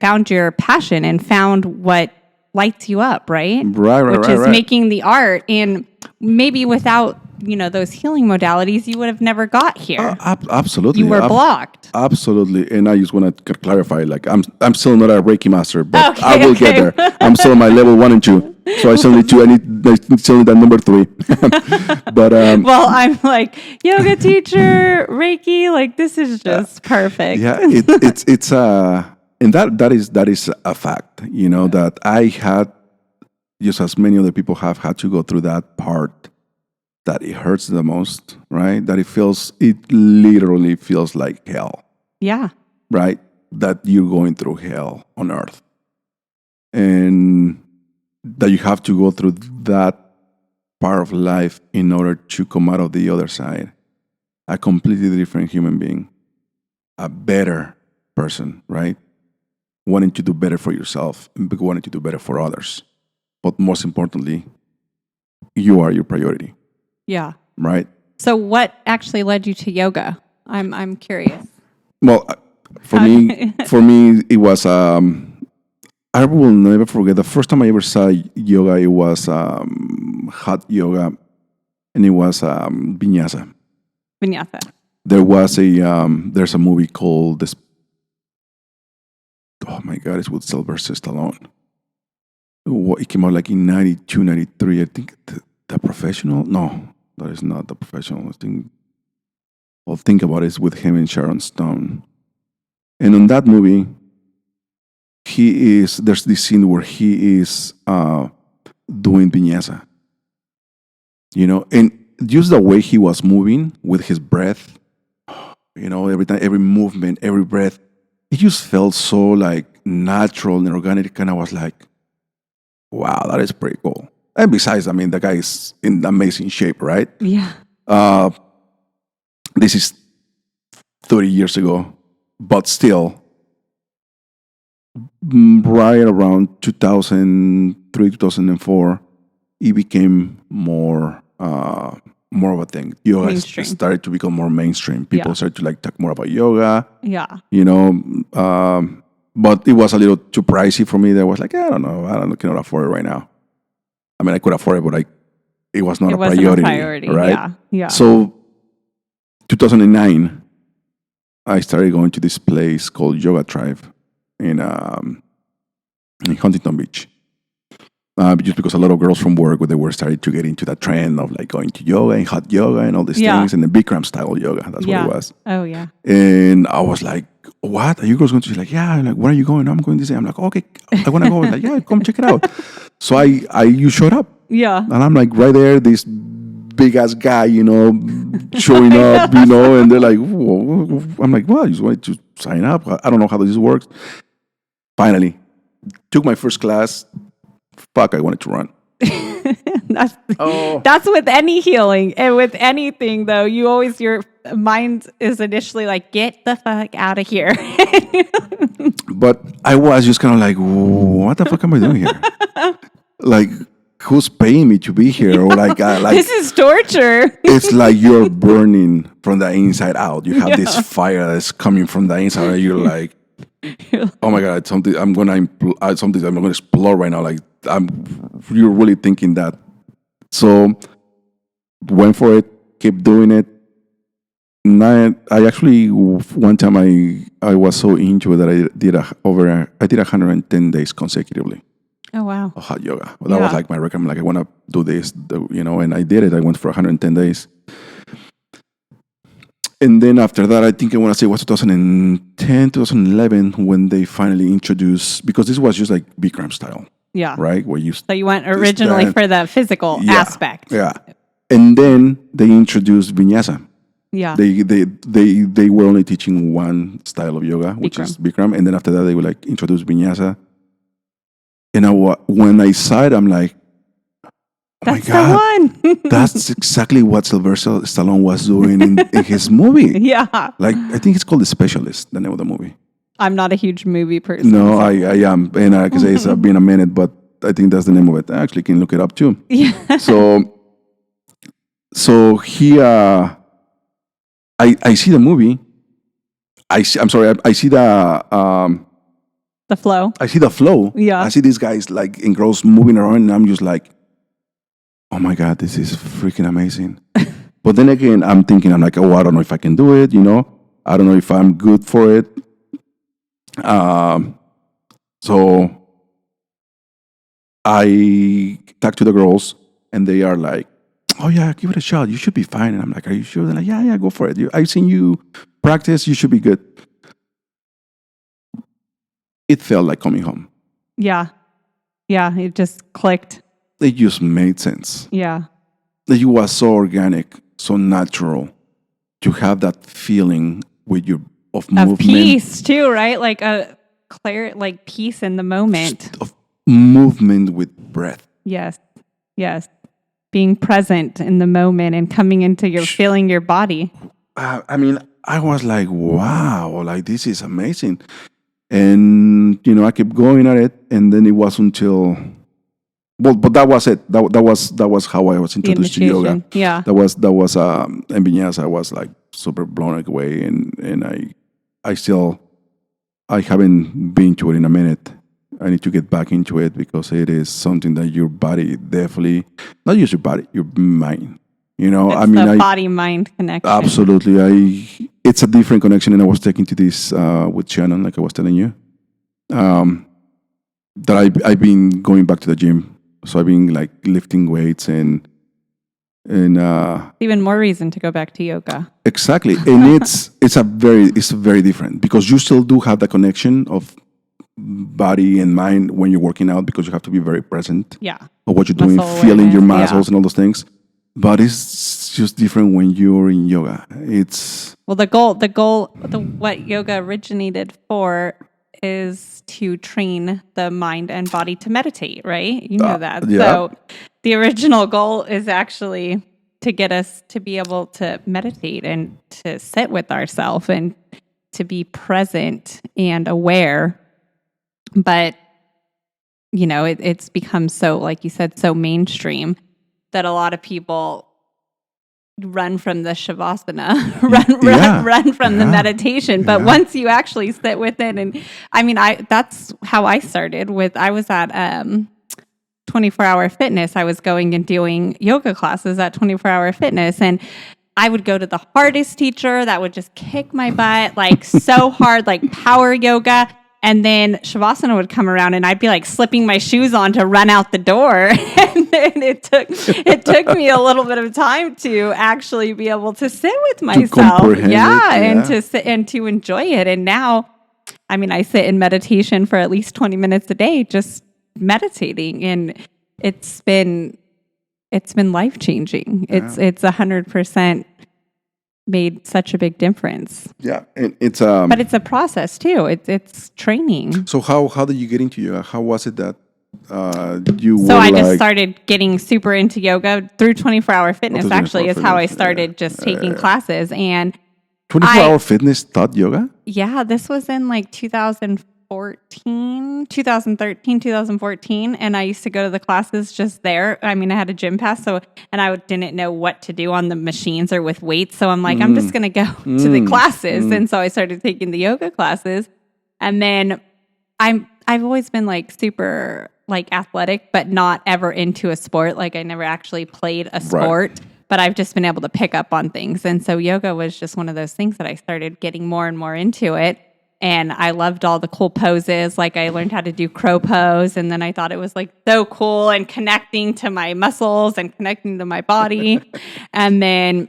found your passion and found what lights you up, right? Right. Which is making the art. And maybe without those healing modalities, you would have never got here. Absolutely. You were blocked. Absolutely. And I just want to clarify, like, I'm still not a Reiki master, but I will get there. I'm still on my level 1 and 2. So I still need 2. I still need that number 3. But well, I'm like, yoga teacher, Reiki, like, this is just perfect. Yeah, it's and that is a fact, that I had, just as many other people have had to go through that part, that it hurts the most, right? That it literally feels like hell. Yeah. Right? That you're going through hell on earth. And that you have to go through that part of life in order to come out of the other side a completely different human being, a better person, right? Wanting to do better for yourself and wanting to do better for others. But most importantly, you are your priority. Yeah. Right. So what actually led you to yoga? I'm curious. Well, for me, it was, I will never forget the first time I ever saw yoga. It was hot yoga, and it was vinyasa. Vinyasa. There's a movie called this. Oh my God, it's with Sylvester Stallone. It came out like in 92, 93. I think The Professional. No, that is not The Professional. I'll think about it. It's with him and Sharon Stone. And in that movie, there's this scene where he is doing vinyasa. And just the way he was moving with his breath, every time, every movement, every breath, it just felt so like natural and organic. And I was like, wow, that is pretty cool. And besides, I mean, the guy is in amazing shape, right? Yeah. This is 30 years ago, but still, right around 2003, 2004, it became more of a thing. Yoga Mainstream. started to become more mainstream. People Yeah. started to like talk more about yoga. Yeah. But it was a little too pricey for me. That was like, I don't know, cannot afford it right now. I mean, I could afford it, but it was not It a wasn't priority, a priority. right? Yeah. Yeah. So 2009, I started going to this place called Yoga Tribe in Huntington Beach. Just because a lot of girls from work, they were starting to get into that trend of like going to yoga and hot yoga and all these things, and the Bikram style yoga. That's what it was. Oh, yeah. And I was like, what? Are you girls going to? She's like, yeah. I'm like, where are you going? I'm going this day. I'm like, okay, I want to go. Like, yeah, come check it out. So you showed up. Yeah. And I'm like, right there, this big ass guy, showing up, and they're like, whoa. I'm like, well, I just wanted to sign up. I don't know how this works. Finally, took my first class. Fuck, I wanted to run. That's with any healing and with anything, though. Your mind is initially like, get the fuck out of here. But I was just kind of like, what the fuck am I doing here? Like, who's paying me to be here? Or like this is torture. It's like you're burning from the inside out. You have this fire that's coming from the inside. And you're like, oh my god, something I'm gonna explore right now. Like you're really thinking that. So went for it, kept doing it. I actually one time I was so into it that I did 110 days consecutively. Oh wow! Of hot yoga. Well, that was like my record. I'm like, I want to do this, and I did it. I went for 110 days. And then after that, I think I want to say it was 2010, 2011 when they finally introduced, because this was just like Bikram style. Yeah. Right? Where you So you went originally for the physical aspect. Yeah. And then they introduced Vinyasa. Yeah. They were only teaching one style of yoga, which is Bikram. And then after that, they would like introduce Vinyasa. And when I saw it, I'm like, oh that's my God, the one. that's exactly what Sylvester Stallone was doing in his movie. Yeah. Like, I think it's called The Specialist, the name of the movie. I'm not a huge movie person. No, I am. And I can say it's been a minute, but I think that's the name of it. I actually can look it up too. Yeah. So he, I see the movie. I see the flow. I see the flow. Yeah. I see these guys like engrossed moving around, and I'm just like, oh my God, this is freaking amazing. But then again, I'm like, oh, I don't know if I can do it, I don't know if I'm good for it. So I talk to the girls, and they are like, oh yeah, give it a shot. You should be fine. And I'm like, are you sure? They're like, yeah, go for it. I've seen you practice. You should be good. It felt like coming home. Yeah. Yeah. It just clicked. It just made sense. Yeah. It was so organic, so natural to have that feeling of movement. Peace too, right? Like a like peace in the moment. Of movement with breath. Yes. Yes. Being present in the moment and coming into feeling your body. I mean, I was like, wow, like this is amazing. And, I kept going at it. And then it was until, but that was it. That was how I was introduced to yoga. Yeah. That was and Vinyasa, I was like super blown away. And I haven't been to it in a minute. I need to get back into it because it is something that your body definitely, not just your body, your mind. It's body-mind connection. Absolutely. It's a different connection. And I was taking to this with Shannon, like I was telling you, that I've been going back to the gym. So I've been like lifting weights and even more reason to go back to yoga. Exactly. And it's very different because you still do have the connection of body and mind when you're working out because you have to be very present. Yeah. Of what you're doing, feeling your muscles and all those things. But it's it's just different when you're in yoga. It's Well, what yoga originated for is to train the mind and body to meditate, right? You know that. yeah. So the original goal is actually to get us to be able to meditate and to sit with ourselves and to be present and aware. But, it's become so, like you said, so mainstream that a lot of people run from the shavasana, run from the meditation. But once you actually sit with it, and that's how I started with, I was at 24-Hour Fitness. I was going and doing yoga classes at 24-Hour Fitness, and I would go to the hardest teacher that would just kick my butt, like so hard, like power yoga. And then Shavasana would come around and I'd be like slipping my shoes on to run out the door. And then it took me a little bit of time to actually be able to sit with myself. And to sit and to enjoy it. And now, I sit in meditation for at least 20 minutes a day, just meditating. And it's been life-changing. It's 100% made such a big difference. Yeah, and but it's a process too. It's training. So how did you get into yoga? How was it that you were? So I just started getting super into yoga through 24-Hour Fitness. Actually, is how I started just taking classes. And 24-Hour Fitness taught yoga. Yeah, this was in like 2013, 2014, and I used to go to the classes just there. I had a gym pass, and I didn't know what to do on the machines or with weights, so I'm like, I'm just going to go to the classes, and so I started taking the yoga classes, and then I've always been like super like athletic, but not ever into a sport. Like I never actually played a sport. Right. But I've just been able to pick up on things, and so yoga was just one of those things that I started getting more and more into it. And I loved all the cool poses. Like I learned how to do crow pose. And then I thought it was like so cool and connecting to my muscles and connecting to my body. And then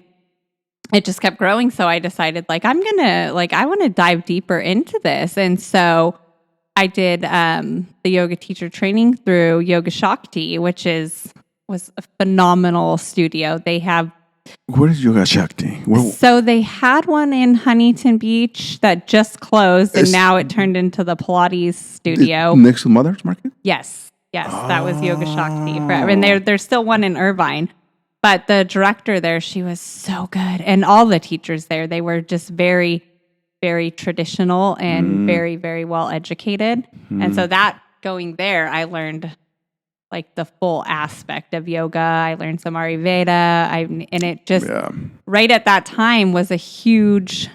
it just kept growing. So I decided I want to dive deeper into this. And so I did the yoga teacher training through Yoga Shakti, which was a phenomenal studio. They have Where is Yoga Shakti? So they had one in Huntington Beach that just closed, and now it turned into the Pilates studio. Next to Mother's Market? Yes. That was Yoga Shakti. And there's still one in Irvine. But the director there, she was so good. And all the teachers there, they were just very, very traditional and very, very well educated. And so going there, I learned like the full aspect of yoga. I learned some Ayurveda, and it just right at that time was a huge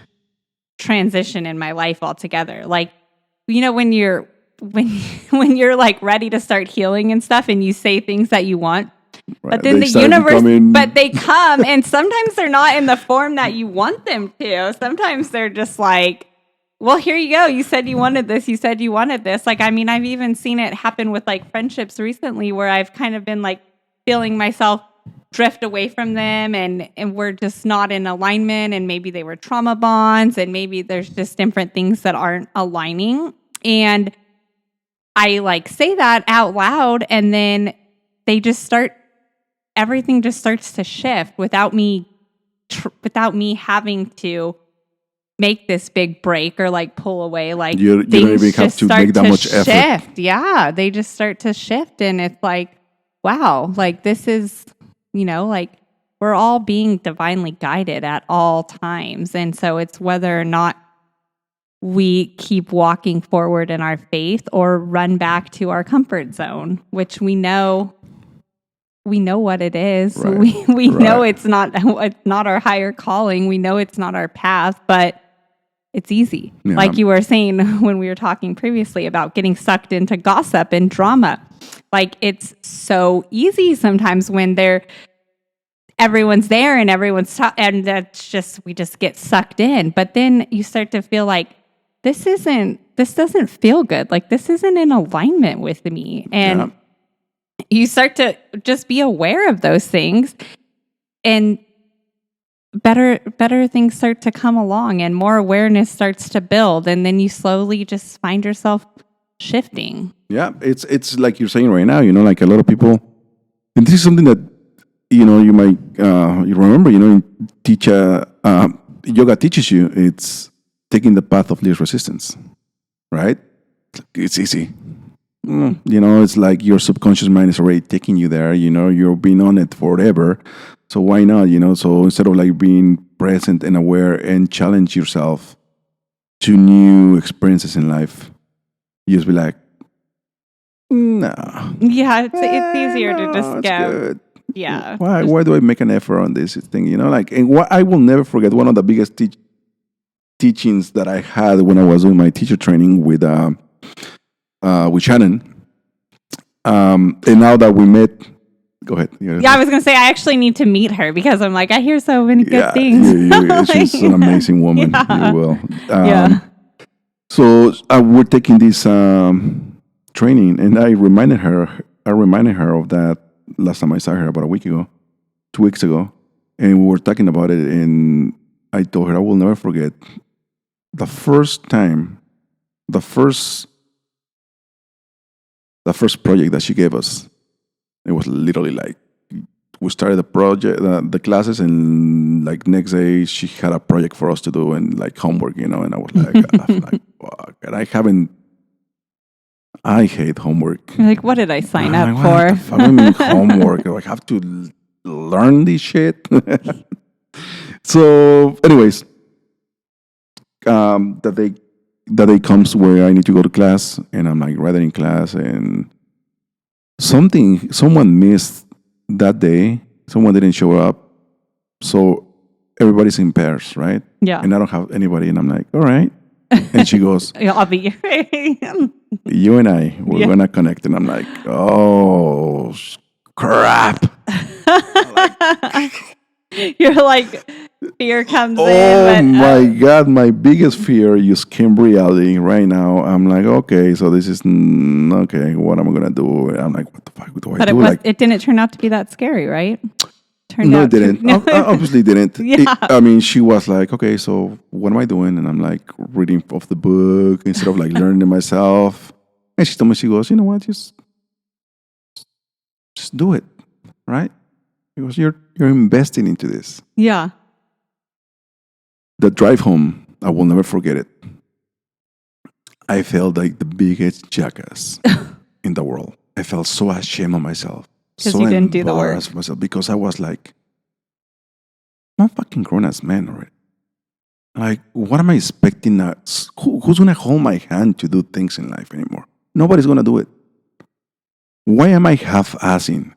transition in my life altogether. Like, when you're like ready to start healing and stuff, and you say things that you want, but then the universe, but they come, and sometimes they're not in the form that you want them to. Sometimes they're just like, well, here you go. You said you wanted this. You said you wanted this. Like, I've even seen it happen with like friendships recently where I've kind of been like feeling myself drift away from them, and we're just not in alignment, and maybe they were trauma bonds, and maybe there's just different things that aren't aligning. And I like say that out loud, and then everything just starts to shift without me having to make this big break or like pull away. Like you don't even have to make that much effort. Shift. Yeah, they just start to shift, and it's like, wow, like this is, like we're all being divinely guided at all times, and so it's whether or not we keep walking forward in our faith or run back to our comfort zone, which we know what it is. Right. We know it's not our higher calling. We know it's not our path, but it's easy. Yeah. Like you were saying when we were talking previously about getting sucked into gossip and drama. Like it's so easy sometimes when everyone's there and and that's just, we just get sucked in. But then you start to feel like this doesn't feel good. Like this isn't in alignment with me. And you start to just be aware of those things, and better things start to come along, and more awareness starts to build, and then you slowly just find yourself shifting. Yeah, it's like you're saying right now, like a lot of people, and this is something that you might you remember, yoga teaches you it's taking the path of least resistance, right? It's easy. It's like your subconscious mind is already taking you there. You've been on it forever. So why not? So instead of like being present and aware and challenge yourself to new experiences in life, you just be like, no. Yeah, it's easier to just it's go. good. Yeah. Why do I make an effort on this thing? And what I will never forget, one of the biggest teachings that I had when I was doing my teacher training with Shannon. And now that we met, go ahead. Yeah, I was gonna say I actually need to meet her because I'm like I hear so many good things. She's an amazing woman. Yeah. You will. Yeah. So we're taking this training, and I reminded her of that last time I saw her about 2 weeks ago, and we were talking about it. And I told her I will never forget the first time, the first project that she gave us. It was literally like we started the project, the classes, and like next day she had a project for us to do and like homework, and I was like, fuck, and I hate homework. You're like, what did I sign up What for? the fuck, I mean, homework. I have to learn this shit. So, anyways, that day comes where I need to go to class, and I'm like right there in class, and someone missed that day. Someone didn't show up, so everybody's in pairs, right? Yeah. And I don't have anybody, and I'm like, all right. And she goes, I'll be you and we're gonna connect, and I'm like, oh crap. You're like, fear comes Oh in. my God, my biggest fear is came reality right now. I'm like, okay, so this is okay. What am I gonna do? I'm like, what the fuck do I do? It didn't turn out to be that scary, right? No, it didn't. Obviously, didn't. Yeah. She was like, okay, so what am I doing? And I'm like reading off the book instead of like learning it myself. And she told me, she goes, you know what, just do it, right? Because you're investing into this. Yeah. The drive home, I will never forget it. I felt like the biggest jackass in the world. I felt so ashamed of myself. Because So you didn't do the work. embarrassed of myself because I was like, I'm a fucking grown ass man already. Like, what am I expecting? Who's gonna hold my hand to do things in life anymore? Nobody's gonna do it. Why am I half-assing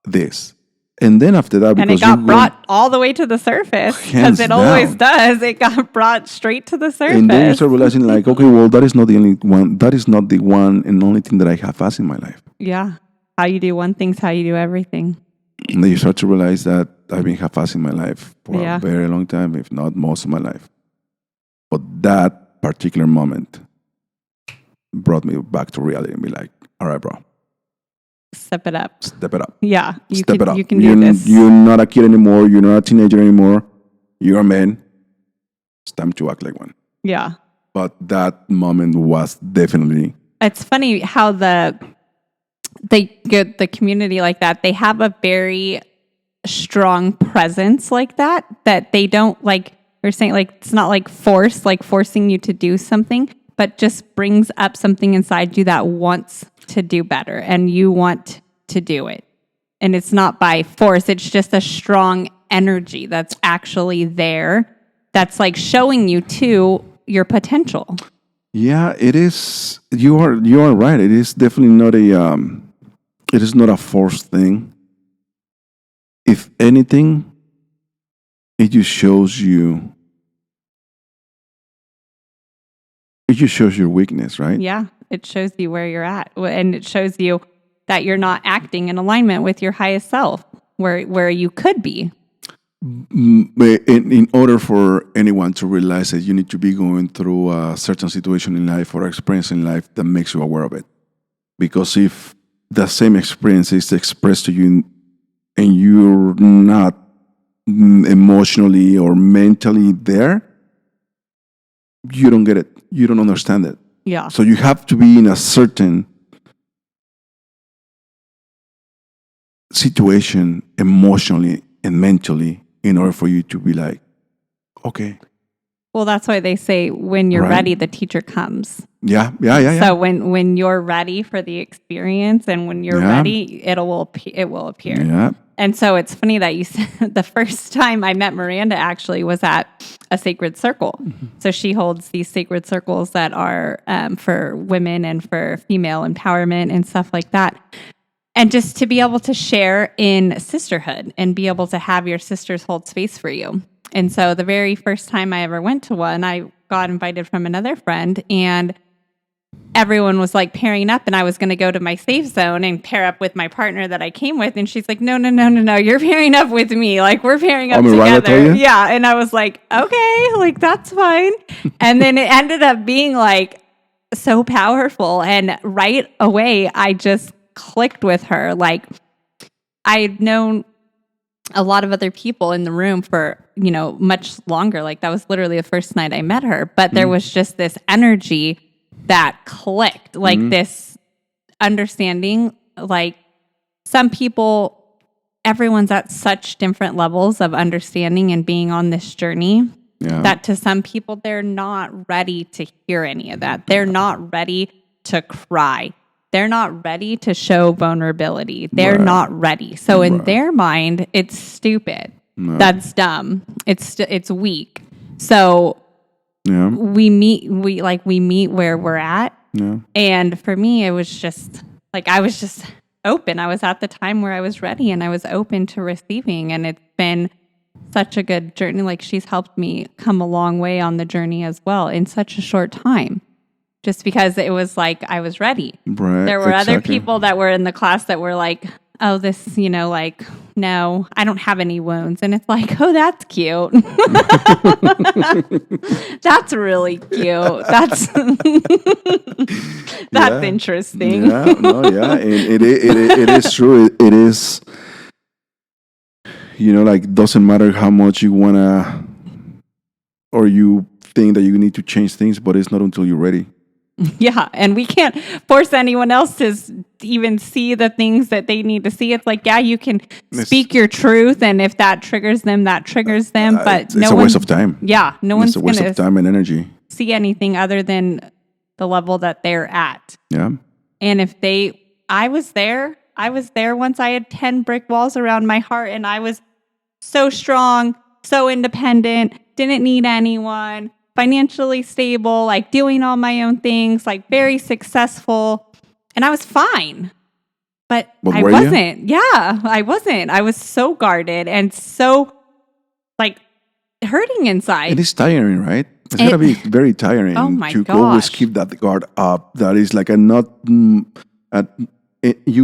this? And then after that, And it got brought all the way to the surface because it always does. It got brought straight to the surface. And then you start realizing, like, okay, well, that is not the only one. That is not the one and only thing that I have as in my life. Yeah. How you do one thing's how you do everything. And then you start to realize that I've been half-assing my life for a very long time, if not most of my life. But that particular moment brought me back to reality and be like, all right, bro. Step it up. Step it up. Yeah. Step it up. You can do this. You're not a kid anymore. You're not a teenager anymore. You're a man. It's time to act like one. Yeah. But that moment was definitely... It's funny how the community like that, they have a very strong presence like that they don't, like you're saying, like it's not like forcing you to do something, but just brings up something inside you that wants to do better and you want to do it. And it's not by force, it's just a strong energy that's actually there that's like showing you to your potential. Yeah, it is. You are right. It is definitely not a forced thing. If anything, it just shows you your weakness, right? Yeah, it shows you where you're at, and it shows you that you're not acting in alignment with your highest self, where you could be. In order for anyone to realize that you need to be going through a certain situation in life or experience in life that makes you aware of it. Because if the same experience is expressed to you and you're not emotionally or mentally there, you don't get it. You don't understand it. Yeah. So you have to be in a certain situation emotionally and mentally in order for you to be like, okay. Well, that's why they say when you're Right. ready, the teacher comes. Yeah. So when you're ready for the experience and when you're Yeah. ready, it will appear. Yeah. And so it's funny that you said the first time I met Miranda actually was at a sacred circle. So she holds these sacred circles that are for women and for female empowerment and stuff like that. And just to be able to share in sisterhood and be able to have your sisters hold space for you. And so the very first time I ever went to one, I got invited from another friend, and everyone was like pairing up, and I was going to go to my safe zone and pair up with my partner that I came with. And she's like, no, you're pairing up with me. Like, we're pairing up together. Yeah. And I was like, okay, like, that's fine. And then it ended up being like so powerful. And right away, I just clicked with her. Like, I'd known a lot of other people in the room for, much longer. Like, that was literally the first night I met her. But there was just this energy that clicked, like this understanding. Like, some people, everyone's at such different levels of understanding and being on this journey that to some people, they're not ready to hear any of that. They're not ready to cry. They're not ready to show vulnerability. They're not ready. So in their mind, it's stupid. That's dumb. It's weak. So we meet where we're at. Yeah. And for me, it was just like, I was just open. I was at the time where I was ready and I was open to receiving. And it's been such a good journey. Like, she's helped me come a long way on the journey as well in such a short time. Just because it was like I was ready. Right, there were other people that were in the class that were like, oh, this, like, no, I don't have any wounds. And it's like, oh, that's cute. That's really cute. That's interesting. And it is true. It is, like, doesn't matter how much you want to, or you think that you need to change things, but it's not until you're ready. Yeah, and we can't force anyone else to even see the things that they need to see. It's like, yeah, you can speak your truth, and if that triggers them, that triggers them. But it's a waste of time. Yeah, no one's going to waste of time and energy. See anything other than the level that they're at. Yeah. And I was there once. I had 10 brick walls around my heart, and I was so strong, so independent, didn't need anyone. Financially stable, like doing all my own things, like very successful. And I was fine. But I wasn't. Yeah, I wasn't. I was so guarded and so like hurting inside. It is tiring, right? It's going to be very tiring to always keep that guard up. That is like you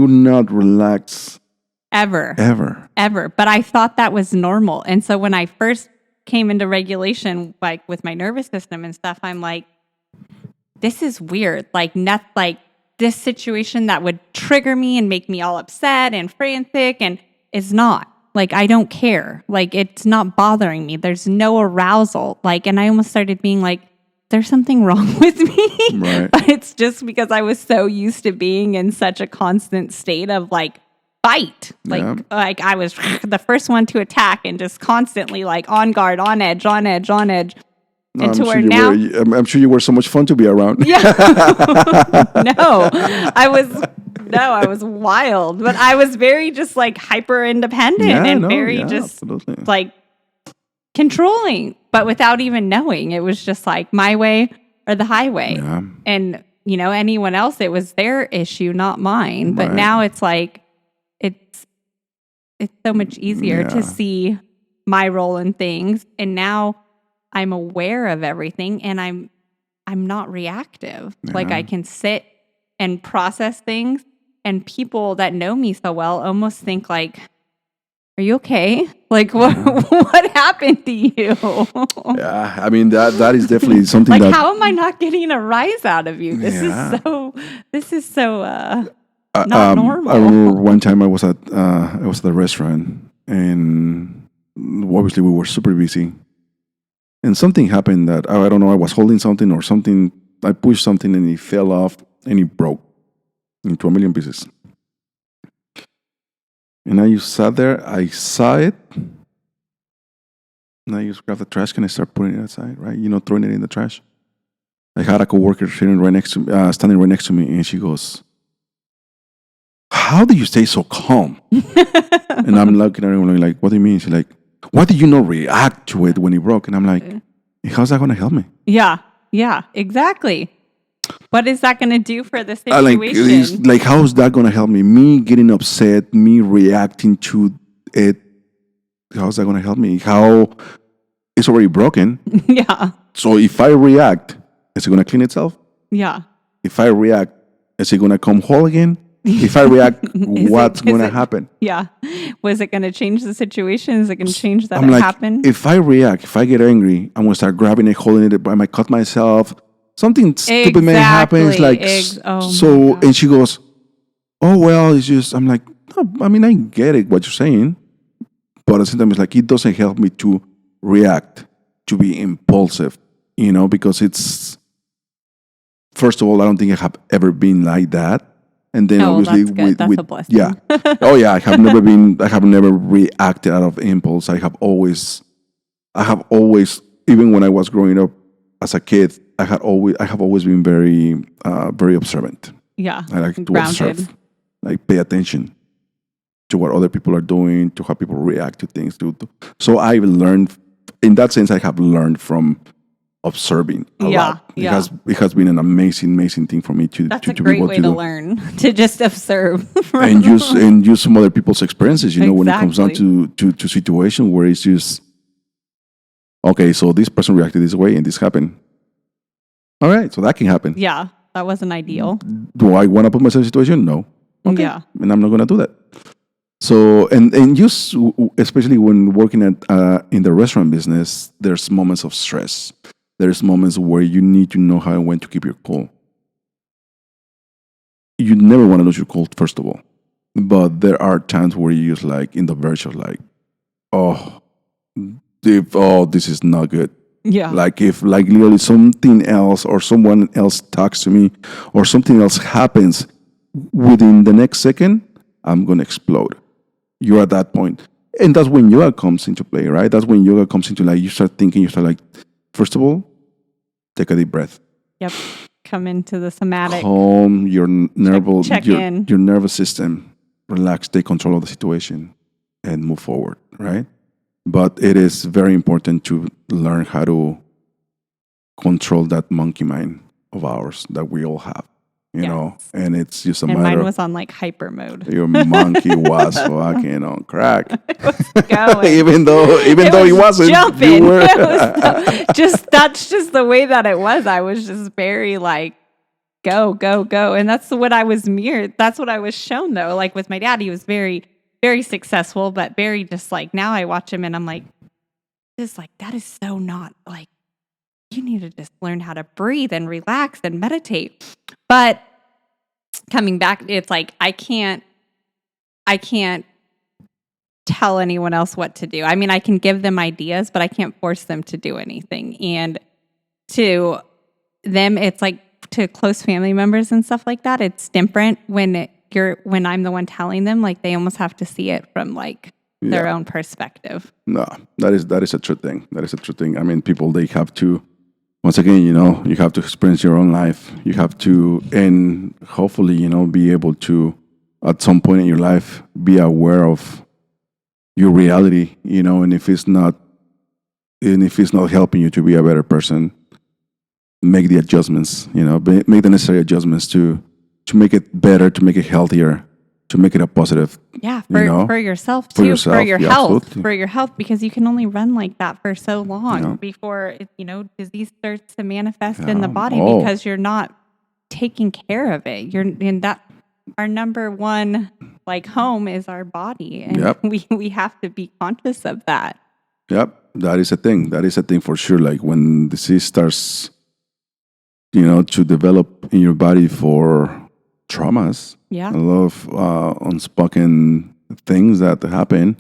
not relax. Ever. But I thought that was normal. And so when I first came into regulation, like with my nervous system and stuff, I'm like, this is weird. Like, not like this situation that would trigger me and make me all upset and frantic, and is not. Like, I don't care. Like, it's not bothering me. There's no arousal. Like, and I almost started being like, there's something wrong with me. Right. But it's just because I was so used to being in such a constant state of like fight. Like I was the first one to attack and just constantly like on guard, on edge. I'm sure you were so much fun to be around. Yeah. I was wild, but I was very just like hyper independent absolutely. Like controlling, but without even knowing. It was just like my way or the highway. Yeah. And anyone else, it was their issue, not mine. But now it's like, it's so much easier to see my role in things. And now I'm aware of everything and I'm not reactive. Yeah. Like, I can sit and process things, and people that know me so well almost think like, are you okay? Like, what happened to you? Yeah, I mean, that is definitely something like, how am I not getting a rise out of you? This is so not normal. I remember one time I was at the restaurant, and obviously we were super busy, and something happened that I don't know. I was holding something or something. I pushed something and it fell off and it broke into a million pieces. And I just sat there. I saw it. And I just grabbed the trash can and I start putting it aside, right? Throwing it in the trash. I had a coworker standing right next to me, and she goes, "How do you stay so calm?" And I'm looking at her like, "What do you mean?" She's like, "Why did you not react to it when it broke?" And I'm like, "How's that going to help me?" Yeah, exactly. What is that going to do for the situation? Like, how is that going to help me? Me getting upset, me reacting to it. How's that going to help me? How it's already broken. Yeah. So if I react, is it going to clean itself? Yeah. If I react, is it going to come whole again? If I react, what's going to happen? Yeah. Was it going to change the situation? Is it going to change that I'm like, happened? if I react, if I get angry, I'm going to start grabbing it, holding it. I might cut myself. Something stupid may happen. It's like, and she goes, "Oh, well, it's just," I'm like, "No, I mean, I get it, what you're saying. But at the same time, it's like, it doesn't help me to react, to be impulsive, because it's, first of all, I don't think I have ever been like that. And then obviously that's a blessing. Yeah. Oh yeah, I have never reacted out of impulse. I have always, even when I was growing up as a kid, I have always been very, very observant. Yeah. I like to grounded. observe, like pay attention to what other people are doing, to how people react to things. So I've learned, in that sense, I have learned from observing a lot. It has been an amazing thing for me to That's to, a to great be able way to to do. learn, to just observe and use some other people's experiences, when it comes down Exactly. to situation where it's just, okay, so this person reacted this way and this happened. All right, so that can happen. Yeah, that wasn't ideal. Do I want to put myself in a situation? No. Okay. Yeah. And I'm not going to do that. So, and just especially when working at in the restaurant business, there's moments of stress. There's moments where you need to know how and when to keep your cool. You never want to lose your cool, first of all. But there are times where you're just like in the verge of like, oh, this is not good. Yeah. Like if like literally something else or someone else talks to me or something else happens within the next second, I'm going to explode. You're at that point. And that's when yoga comes into play, right? That's when yoga comes into like, you start thinking, you start like, first of all, take a deep breath. Yep. Come into the somatic. Calm your Check in. your nervous system. Relax, take control of the situation and move forward, right? But it is very important to learn how to control that monkey mind of ours that we all have, you know? And it's just a matter mine of... was on like hyper mode. Your monkey was fucking on crack. Going. even though it wasn't. Jumping. That's just the way that it was. I was just very like, go. And that's what I was mirrored. That's what I was shown though. Like with my dad, he was very, very successful, but very just like, now I watch him and I'm like, just like, that is so not like, you need to just learn how to breathe and relax and meditate. But coming back, it's like, I can't tell anyone else what to do. I mean, I can give them ideas, but I can't force them to do anything. And to them, it's like to close family members and stuff like that, it's different when I'm the one telling them, like they almost have to see it from like their own perspective. No, that is a true thing. That is a true thing. I mean, people, they have to, once again, you have to experience your own life. You have to, and hopefully, be able to, at some point in your life, be aware of your reality, and if it's not helping you to be a better person, make the adjustments, make the necessary adjustments to make it better, to make it healthier, to make it a positive. Yeah, for yourself too, for your health, absolutely. for your health, because you can only run like that for so long before disease starts to manifest in the body because you're not taking care of it. You're in that. Our number one like home is our body, and we have to be conscious of that. Yep, that is a thing. That is a thing for sure. Like when disease starts, to develop in your body for traumas, a lot of unspoken things that happen.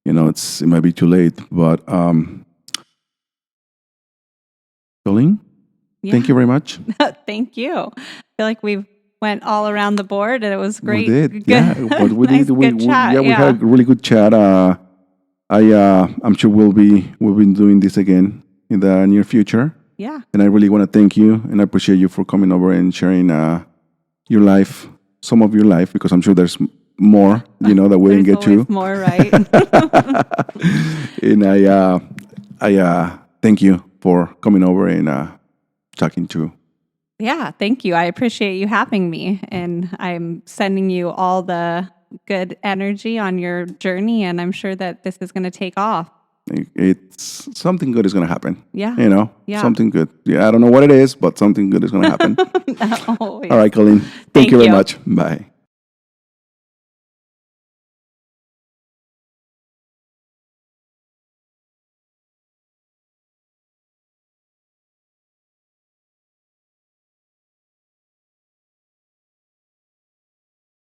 It might be too late, but Coleen, thank you very much. Thank you. I feel like we've went all around the board, and it was great. We did, Good, yeah. But we nice, did. good chat. Yeah, we had a really good chat. I'm sure we'll be doing this again in the near future. Yeah. And I really want to thank you and I appreciate you for coming over and sharing your life, some of your life, because I'm sure there's more, that we didn't get to. More, right? And I thank you for coming over and talking to. Yeah, thank you. I appreciate you having me, and I'm sending you all the good energy on your journey, and I'm sure that this is going to take off. It's something good is going to happen. Yeah. Yeah. Something good. Yeah, I don't know what it is, but something good is going to happen. Always. All right, Coleen. Thank you very much. Bye.